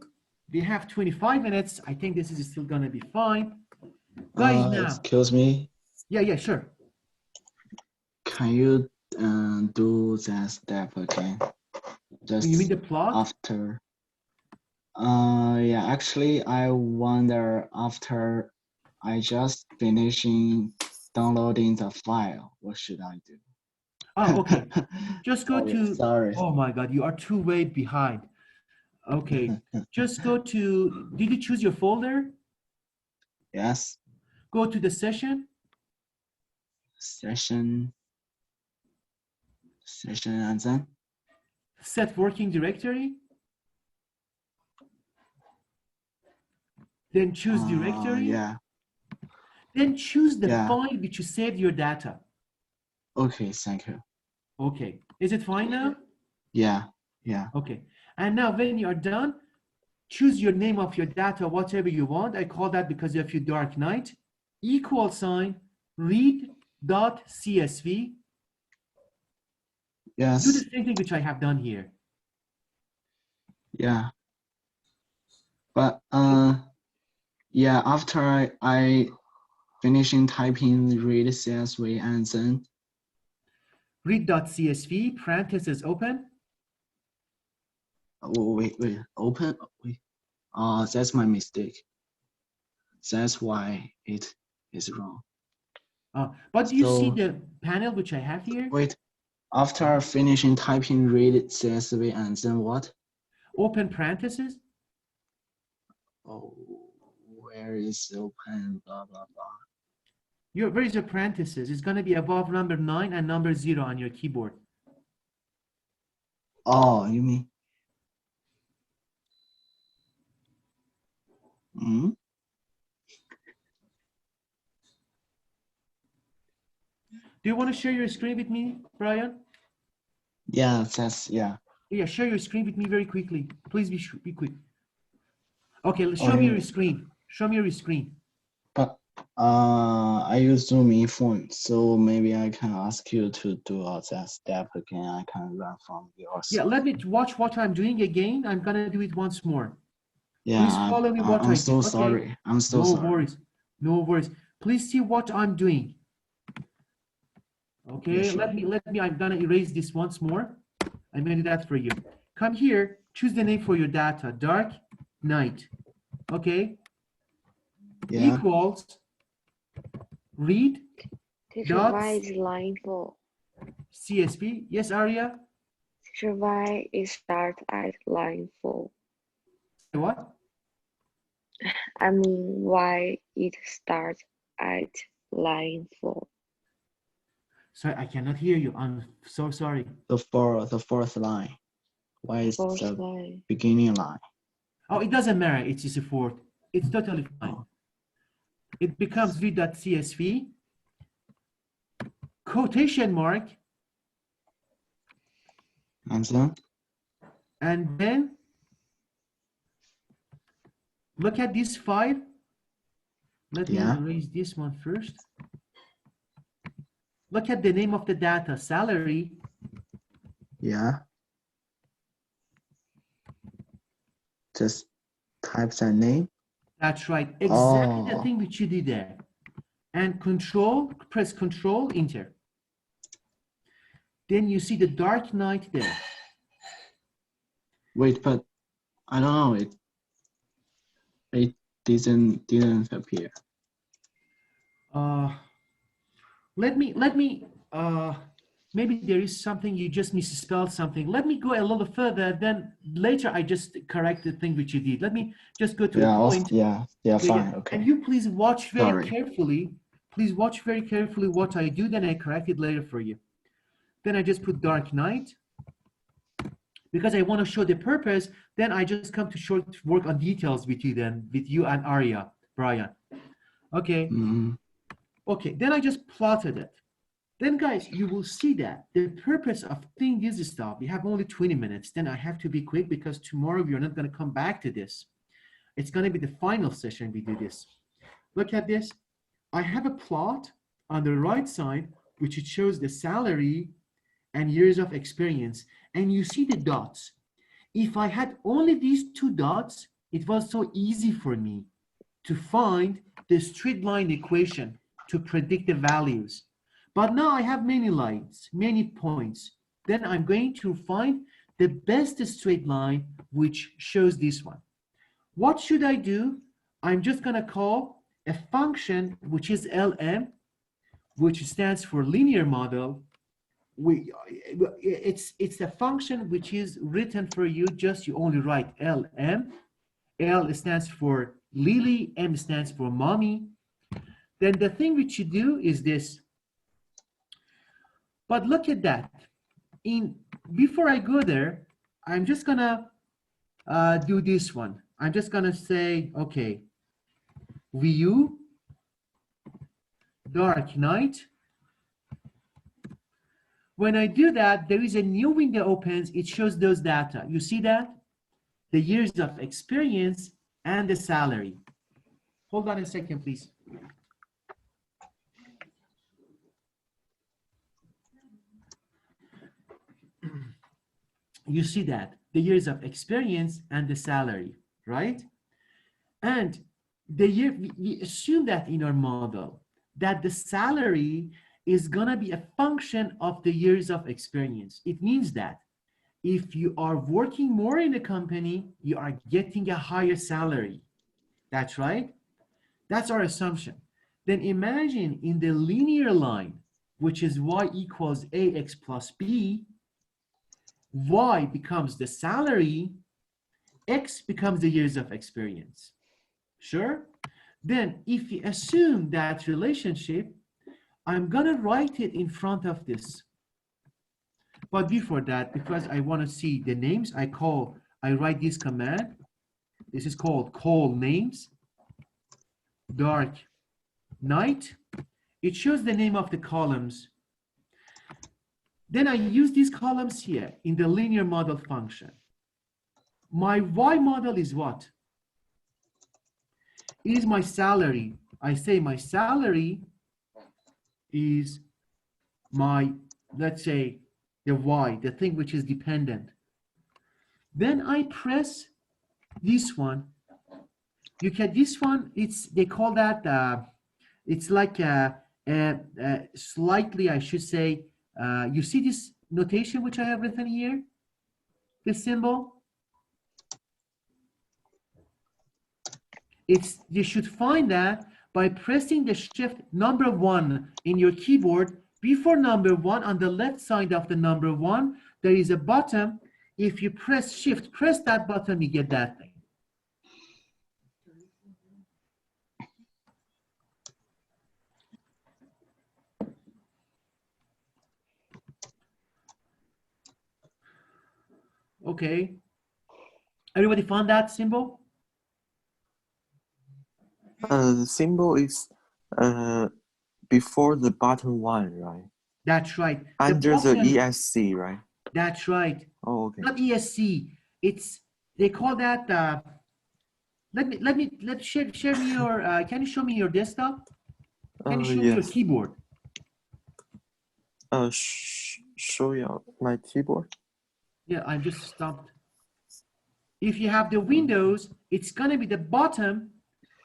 we have 25 minutes. I think this is still going to be fine. Guys, now. Excuse me. Yeah, sure. Can you do that step again? Just You mean the plot? after. Yeah, actually, I wonder after I just finishing downloading the file, what should I do? Oh, okay. Just go to, Sorry. oh my God, you are way behind. Okay, just go to, did you choose your folder? Yes, Go to the session, session, and then set working directory, then choose directory, yeah, then choose the Yeah. file which you saved your data. okay, thank you. Okay, is it fine now? Yeah. Okay, and now when you are done, choose your name of your data, whatever you want. I call that because of your dark night, equal sign, read.csv. Yes. Do the same thing which I have done here. Yeah. But yeah, after I finishing typing read CSV and then Read.csv, parentheses open. wait, open, wait. That's my mistake. That's why it is wrong. But do you see So- the panel which I have here? Wait, after finishing typing read CSV and then what? Open parentheses. Oh, where is open, blah, blah, blah. Where is your parentheses? It's going to be above number 9 and number 0 on your keyboard. Oh, you mean? Hmm? Do you want to share your screen with me, Brian? Yeah, that's, yeah. Yeah, share your screen with me very quickly. Please be quick. Okay, show me your screen. Show me your screen. But I use Zoom in phone, so maybe I can ask you to do that step again. I can learn from your Yeah, side. let me watch what I'm doing again. I'm going to do it once more. Yeah, Please follow me what I'm I so do. Okay. sorry. I'm so No sorry. worries. No worries. Please see what I'm doing. Okay, Yeah, sure. let me, I'm gonna erase this once more. I'm gonna do that for you. Come here, choose the name for your data, dark night. Okay, Yeah. equals read Teacher, dot why is line 4? CSV. Yes, Arya? Teacher, why it start at line 4? What? I mean, why it starts at line 4? Sorry, I cannot hear you. I'm so sorry. The fourth line. Why is Fourth the line. beginning line? Oh, it doesn't matter. It's just a fourth. It's totally fine. Oh. It becomes read.csv, quotation mark, And then look at this 5. Let me Yeah. erase this one first. Look at the name of the data, salary. yeah. Just type that name. That's right, exactly the Oh. thing which you did there. And press Control, Enter. Then you see the dark night there. Wait, but I don't know. It didn't appear. Let me, maybe there is something you just misspelled something. Let me go a little further, then later I just correct the thing which you did. Let me just go to the point. Yeah, fine, okay. And you please watch very Sorry. carefully. Please watch very carefully what I do, then I correct it later for you. Then I just put dark night. Because I want to show the purpose, then I just come to short work on details with you then, with you and Arya, Brian. Okay. Mm-hmm. Okay, then I just plotted it. Then guys, you will see that the purpose of doing this stuff, we have only 20 minutes, then I have to be quick because tomorrow we are not going to come back to this. It's going to be the final session we do this. Look at this. I have a plot on the right side, which it shows the salary and years of experience, and you see the dots. If I had only these 2 dots, it was so easy for me. to find the straight line equation to predict the values. But now I have many lines, many points. Then I'm going to find the best straight line which shows this one. What should I do? I'm just going to call a function which is LM, which stands for linear model. It's a function which is written for you, just you only write LM. L stands for Lily, M stands for mommy. Then the thing which you do is this. But look at that. Before I go there, I'm just gonna do this one. I'm just gonna say, okay, view dark night. When I do that, there is a new window opens. It shows those data. You see that? The years of experience and the salary. Hold on a second, please. You see that, the years of experience and the salary, right? And we assume that in our model, that the salary is gonna be a function of the years of experience. It means that if you are working more in a company, you are getting a higher salary. That's right. That's our assumption. Then imagine in the linear line, which is y equals ax plus b, y becomes the salary, x becomes the years of experience. Sure? Then if you assume that relationship, I'm gonna write it in front of this. But before that, because I want to see the names, I write this command. This is called call names. Dark night. It shows the name of the columns. Then I use these columns here in the linear model function. My y model is what? Is my salary. I say my salary is my, let's say, the y, the thing which is dependent. Then I press this one. You can, this one, they call that, it's like slightly, I should say, you see this notation which I have written here? This symbol? You should find that by pressing the shift number 1 in your keyboard. Before number 1, on the left side of the number 1, there is a button. If you press shift, press that button, you get that thing. Okay. Everybody found that symbol? The symbol is before the button 1, right? That's right. Under the ESC, right? That's right. Oh, okay. Not ESC. They call that. Share me your. Can you show me your desktop? Can you show me your keyboard? Show you my keyboard. Yeah, I just stopped. If you have the Windows, it's gonna be the bottom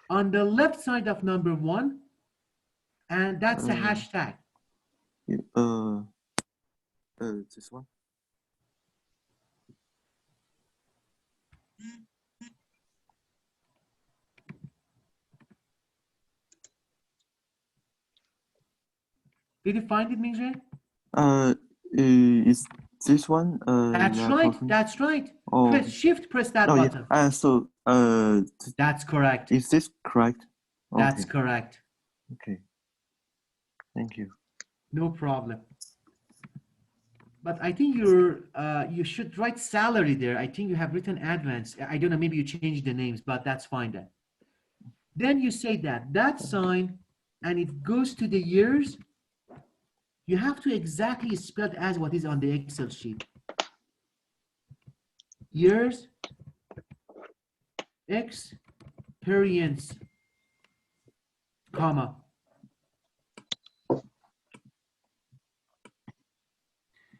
on the left side of number 1, and that's the hashtag. This one. Did you find it, Mingzhe? Is this one? That's right. That's right. Oh. Press shift. Press that button. Yeah. So that's correct. Is this correct? Okay. That's correct. Okay. Thank you. No problem. But I think you should write salary there. I think you have written advanced. I don't know. Maybe you changed the names, but that's fine then. Then you say that sign, and it goes to the years. You have to exactly spell it as what is on the Excel sheet. Years, experience, comma.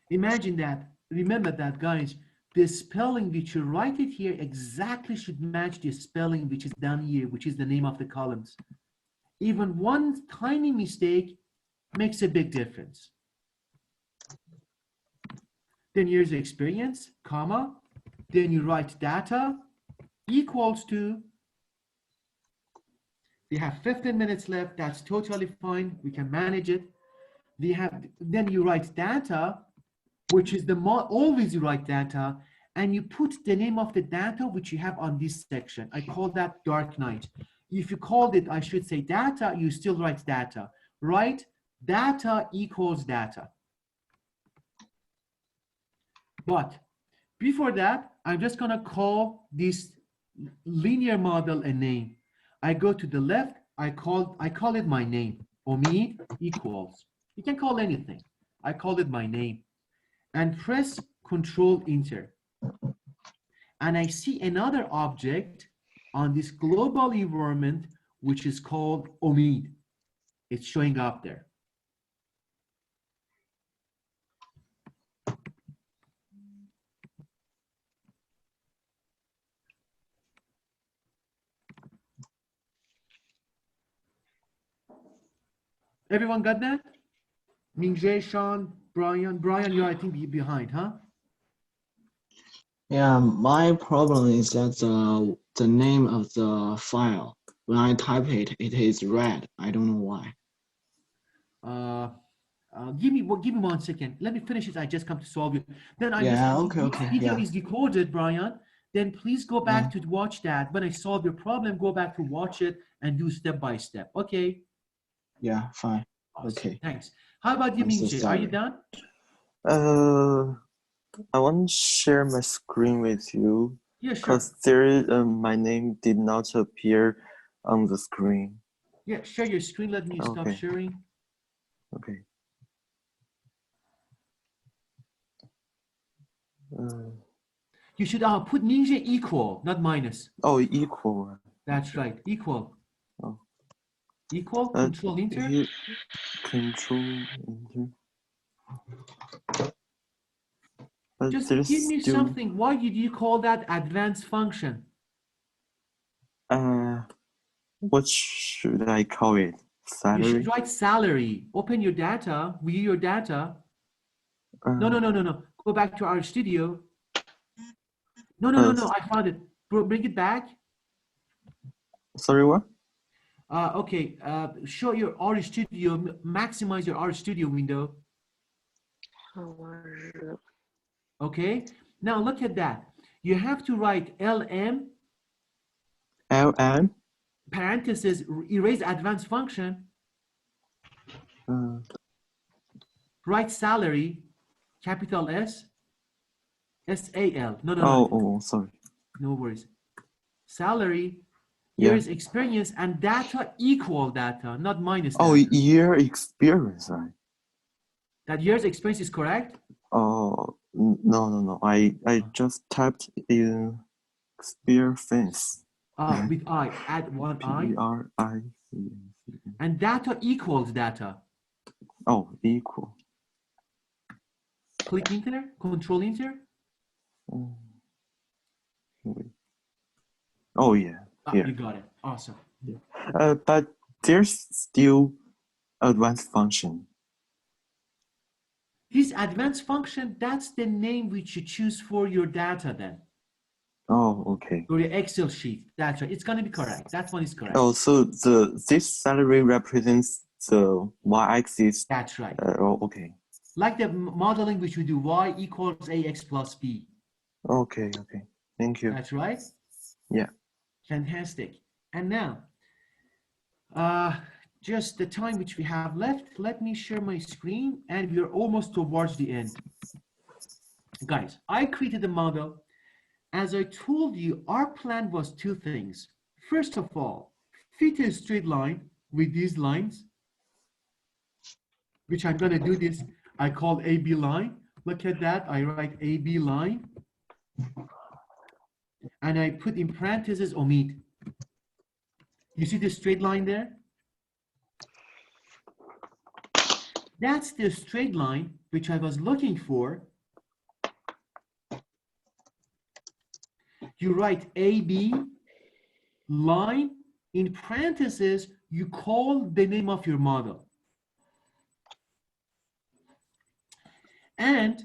Imagine that. Remember that, guys. the spelling which you write it here exactly should match the spelling which is down here, which is the name of the columns. Even one tiny mistake makes a big difference. Then here's the experience, comma, then you write data equals to, we have 15 minutes left, that's totally fine, we can manage it. Then you write data, which is always you write data, and you put the name of the data which you have on this section. I call that dark night. If you called it, I should say data, you still write data. Write data equals data. But before that, I'm just gonna call this linear model a name. I go to the left, I call it my name. Omid equals. You can call anything. I call it my name. And press Control Enter. And I see another object on this global environment, which is called Omid. It's showing up there. Everyone got that? Mingjae, Shawn, Brian, you're, I think, behind, huh? Yeah, my problem is that the name of the file, when I type it, it is red. I don't know why. Give me 1 second. Let me finish it. I just come to solve it. Then I just Okay, video yeah. is recorded, Brian. Then please go back to watch that. When I solve your problem, go back to watch it and do step by step. Okay. Yeah, fine. Awesome. Okay. Thanks. How about you, I'm so Mingjae? Are you sorry. done? I want to share my screen with you. Yeah, sure. Because there is, my name did not appear on the screen. Yeah, share your screen. Let me stop Okay. sharing. Okay. You should put Mingjae equal, not minus. Oh, equal. That's right. Equal. Oh. Equal. Control Enter. Control Enter. But Just give me something. Why did you call that advanced function? What should I call it? Salary? You should write salary. Open your data, view your data. No. Go back to our studio. No. I found it. Bring it back. Sorry, what? Okay. Show your R Studio. Maximize your R Studio window. Okay. Now look at that. You have to write LM. LM. Parenthesis. Erase advanced function. Write salary. Capital S. SAL. No. Oh, sorry. No worries. Salary. Years experience and data equal data, not minus data. Oh, year experience, right? That year's experience is correct? Oh, no. I just typed in experience. With I, add one I. P-R-I-C-E. And data equals data. Oh, equal. Click Enter, Control Enter. Oh, yeah. Here. You got it. Awesome. But there's still advanced function. This advanced function, that's the name which you choose for your data then. Oh, okay. For your Excel sheet. That's right. It's going to be correct. That one is correct. Oh, so this salary represents the y-axis. That's right. Oh, okay. Like the modeling which we do, y equals ax plus b. Okay. Thank you. That's right. Yeah. Fantastic. And now, just the time which we have left, let me share my screen and we're almost towards the end. Guys, I created a model. As I told you, our plan was two things. First of all, fit a straight line with these lines, which I'm gonna do this, I call AB line. Look at that, I write AB line. And I put in parentheses Omid. You see the straight line there? That's the straight line which I was looking for. you write AB line, in parentheses, you call the name of your model. And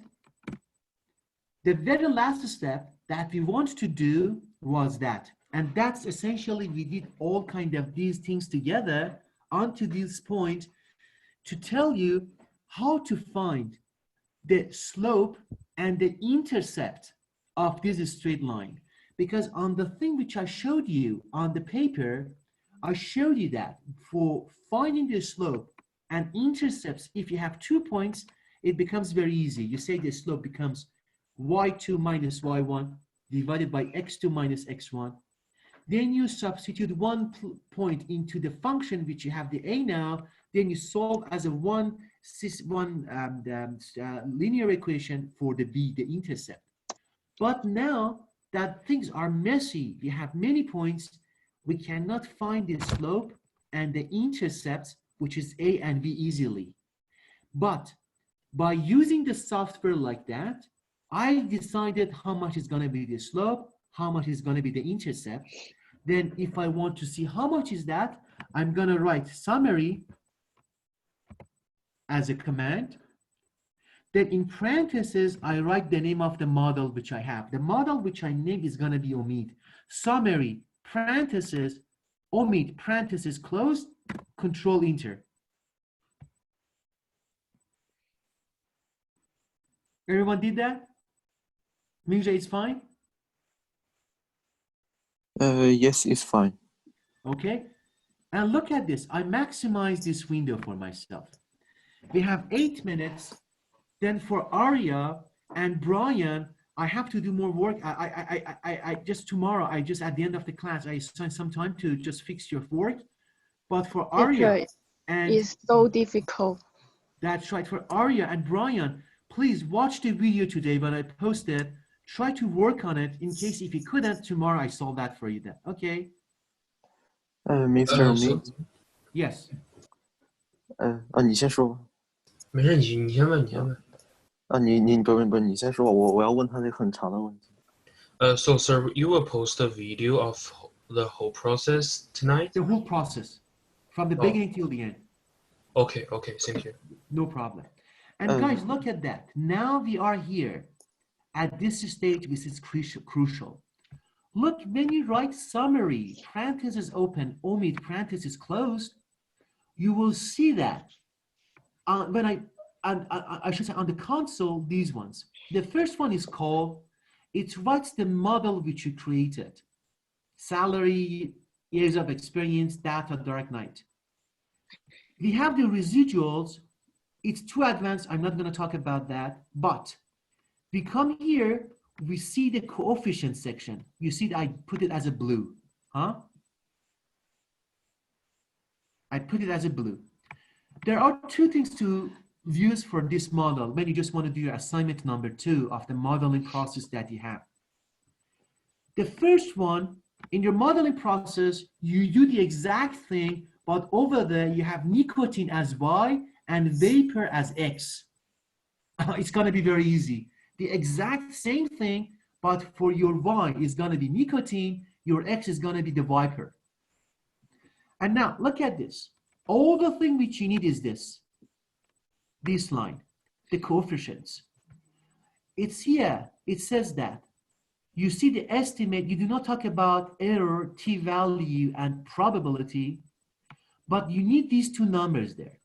the very last step that we want to do was that. And that's essentially, we did all kind of these things together onto this point to tell you how to find the slope and the intercept of this straight line. Because on the thing which I showed you on the paper, I showed you that for finding the slope and intercepts, if you have 2 points, it becomes very easy. You say the slope becomes y2 minus y1 divided by x2 minus x1. Then you substitute 1 point into the function which you have the a now. Then you solve as a linear equation for the b, the intercept. But now that things are messy, we have many points, we cannot find the slope and the intercepts, which is a and b, easily. But by using the software like that, I decided how much is going to be the slope, how much is going to be the intercept. Then if I want to see how much is that, I'm going to write summary as a command. Then in parentheses, I write the name of the model which I have. The model which I name is going to be omit. Summary, parentheses, omit, parentheses closed, control enter. Everyone did that? Minja, it's fine? Yes, it's fine. Okay. And look at this. I maximize this window for myself. We have 8 minutes. Then for Arya and Brian, I have to do more work. I just tomorrow, at the end of the class, I spend some time to just fix your work. But for Arya and it's so difficult. That's right. For Arya and Brian, please watch the video today when I posted. Try to work on it in case if you couldn't, tomorrow I solve that for you then. Okay? Mr. Mi, Yes. 你先说吧。没事，你先问，你先问。你不是你先说，我要问他那个很长的问题。So sir, you will post a video of the whole process tonight? The whole process, from the beginning till the end. Okay, thank you. No problem. And guys, look at that. Now we are here at this stage, which is crucial. Look, when you write summary, parentheses open, omit, parentheses closed, you will see that when I should say on the console, these ones. The first one is called, it writes the model which you created. Salary, years of experience, data, dark night. We have the residuals. It's too advanced. I'm not going to talk about that. But we come here, we see the coefficient section. You see that I put it as a blue. Huh? I put it as a blue. There are 2 things to use for this model when you just want to do your assignment number 2 of the modeling process that you have. The first one, in your modeling process, you do the exact thing, but over there you have nicotine as Y and vapor as X. It's going to be very easy. The exact same thing, but for your Y is going to be nicotine, your X is going to be the vapor. And now look at this. All the thing which you need is this line, the coefficients. It's here, it says that. You see the estimate, you do not talk about error, t-value, and probability, but you need these 2 numbers there.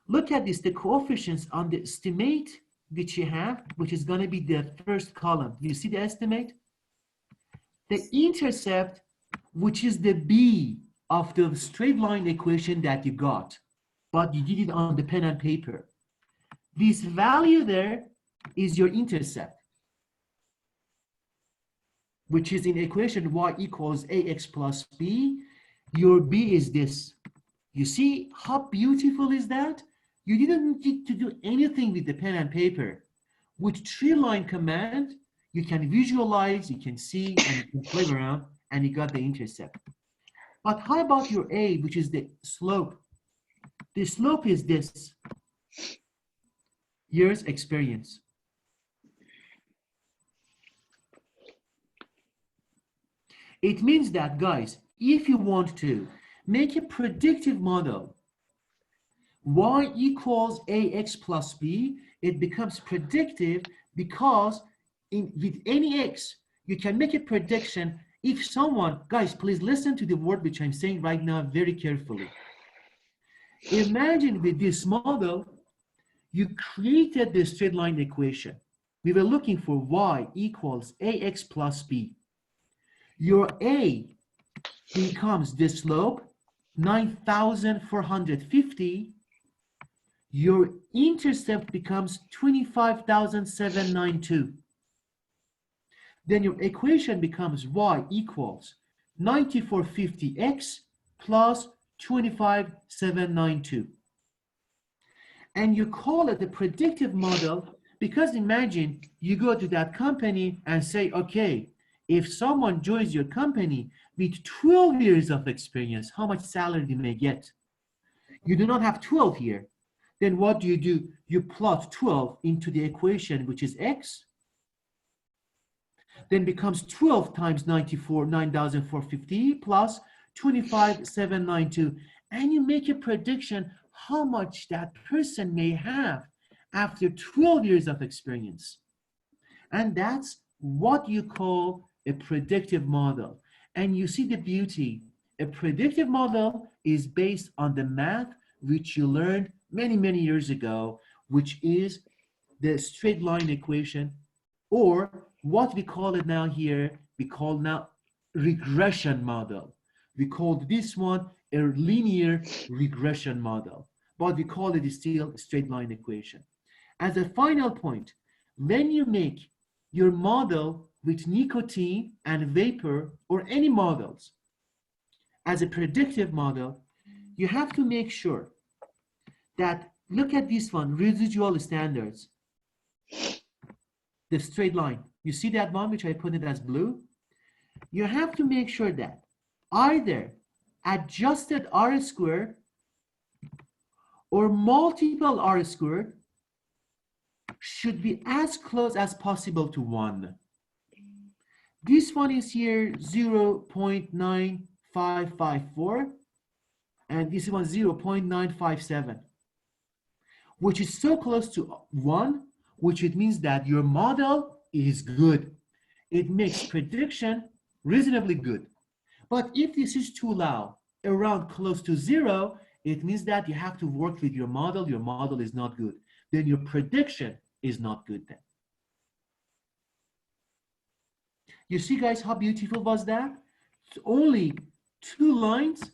Look at this, the coefficients on the estimate which you have, which is going to be the first column. You see the estimate? The intercept, which is the b of the straight line equation that you got, but you did it on the pen and paper. This value there is your intercept, which is in equation y equals ax plus b. Your b is this. You see how beautiful is that? You didn't need to do anything with the pen and paper. With 3-line command, you can visualize, you can see, and you can play around, and you got the intercept. But how about your a, which is the slope? The slope is this. Years experience. It means that, guys, if you want to make a predictive model, y equals ax plus b, it becomes predictive because with any x, you can make a prediction if someone, guys, please listen to the word which I'm saying right now very carefully. Imagine with this model, you created the straight line equation. We were looking for y equals ax plus b. Your a becomes the slope, 9,450. Your intercept becomes 25,792. Then your equation becomes y equals 9450x plus 25,792. And you call it a predictive model because imagine you go to that company and say, okay, if someone joins your company with 12 years of experience, how much salary they may get? You do not have 12 here. Then what do? You plot 12 into the equation, which is x, then becomes 12 times 9,450 plus 25,792, and you make a prediction how much that person may have after 12 years of experience. And that's what you call a predictive model. And you see the beauty. A predictive model is based on the math which you learned many, many years ago, which is the straight line equation, or what we call it now here, we call now regression model. We call this one a linear regression model, but we call it still straight line equation. As a final point, when you make your model with nicotine and vapor or any models as a predictive model, you have to make sure that, look at this one, residual standards, the straight line. You see that one, which I put it as blue? You have to make sure that either adjusted R squared or multiple R squared should be as close as possible to 1. This one is here 0.9554, and this one 0.957, which is so close to 1, which it means that your model is good. It makes prediction reasonably good. But if this is too low, around close to 0, it means that you have to work with your model is not good. Then your prediction is not good then. You see, guys, how beautiful was that? It's only 2 lines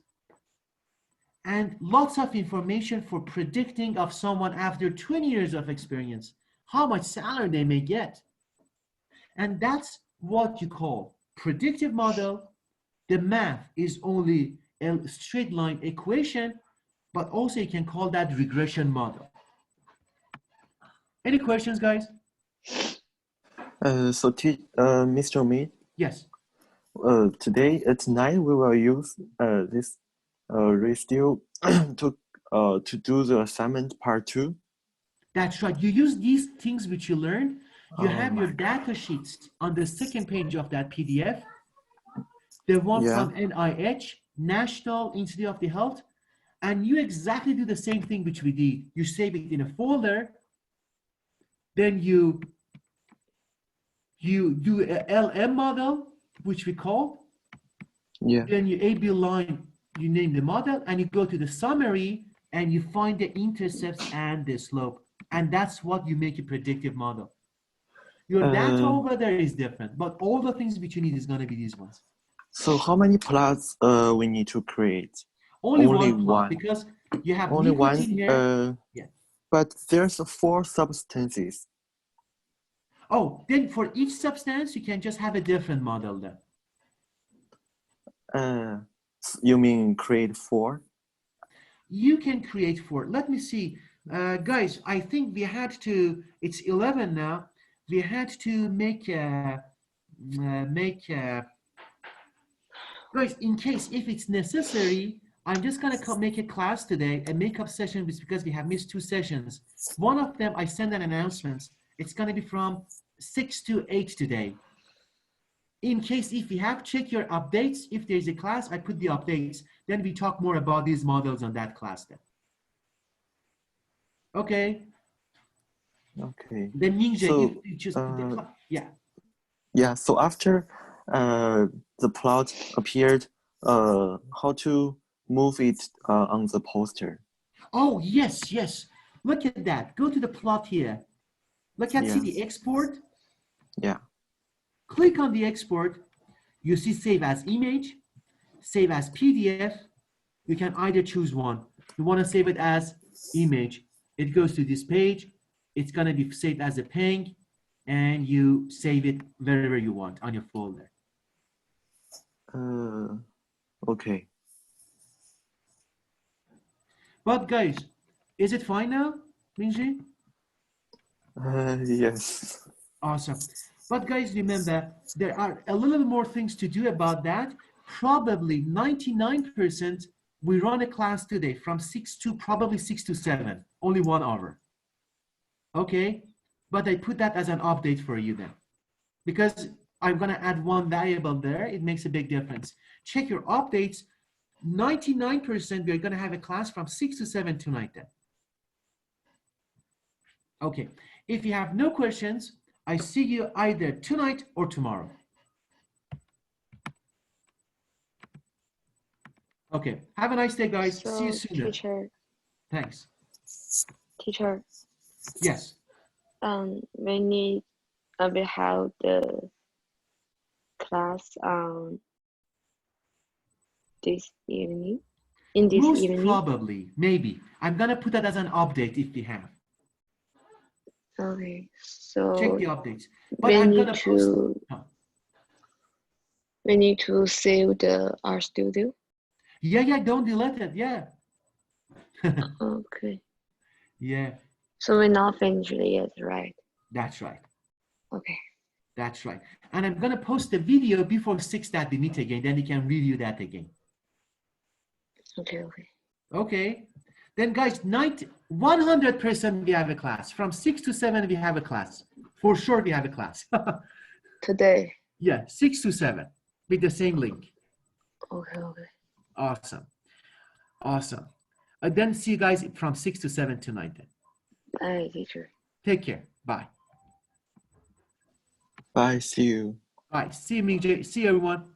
and lots of information for predicting of someone after 20 years of experience, how much salary they may get. And that's what you call predictive model. The math is only a straight line equation, but also you can call that regression model. Any questions, guys? Mr. Mead, Yes. today at night we will use this review to do the assignment part 2. That's right. You use these things which you learned. You Oh have my your data sheets on the second page of that PDF. The one from NIH, National Institute of the Health, and you exactly do the same thing which we did. You save it in a folder, then you do a LM model, which we call. Yeah. Then you A-B line, you name the model, and you go to the summary, and you find the intercepts and the slope. And that's what you make a predictive model. Your data over there is different, but all the things which you need is going to be these ones. So how many plots we need to create? Only one plot, because you have only one. here. Yeah. But there's 4 substances. Oh, then for each substance, you can just have a different model then. You mean create 4? You can create 4. Let me see. Guys, I think we had to, it's 11 now. We had to guys, in case if it's necessary, I'm just going to make a class today, a makeup session, because we have missed 2 sessions. One of them, I send an announcement. It's going to be from 6 to 8 today. In case if you have, check your updates. If there's a class, I put the updates. Then we talk more about these models on that class then. Okay. Okay. Then Ninja, So, if you just yeah. Yeah, so after the plot appeared, how to move it on the poster? Oh, yes, yes. Look at that. Go to the plot here. Look at see the Yes. export. Yeah. Click on the export. You see save as image, save as PDF. You can either choose one. You want to save it as image. It goes to this page. It's going to be saved as a ping, and you save it wherever you want on your folder. Okay. But guys, is it fine now, Minji? Yes. Awesome. But guys, remember, there are a little more things to do about that. Probably 99%, we run a class today from 6 to probably 6 to 7, only 1 hour. Okay, but I put that as an update for you then. Because I'm gonna add one variable there, it makes a big difference. Check your updates. 99% we're gonna have a class from 6 to 7 tonight then. Okay, if you have no questions, I see you either tonight or tomorrow. Okay, have a nice day, guys. See you So, soon. Then. teacher, Thanks. teacher, Yes. we need we have the class on this evening. In this Most evening. probably, maybe. I'm gonna put that as an update if we have. Okay, so Check the updates. But we I'm need gonna post. to Oh. we need to save the R Studio. Yeah, don't delete it. Yeah. Okay. Yeah, So we're not finished yet, right? that's right. Okay. That's right. And I'm gonna post the video before 6 that we meet again. Then you can review that again. Okay. Okay. Then guys, 100% we have a class. From 6 to 7 we have a class. For sure we have a class. Today. Yeah, 6 to 7 with the same link. Okay. Awesome. Awesome. Then see you guys from 6 to 7 tonight then. Bye, teacher. Take care. Bye. Bye. See you. Bye. See you, Ming Jae. See you, everyone.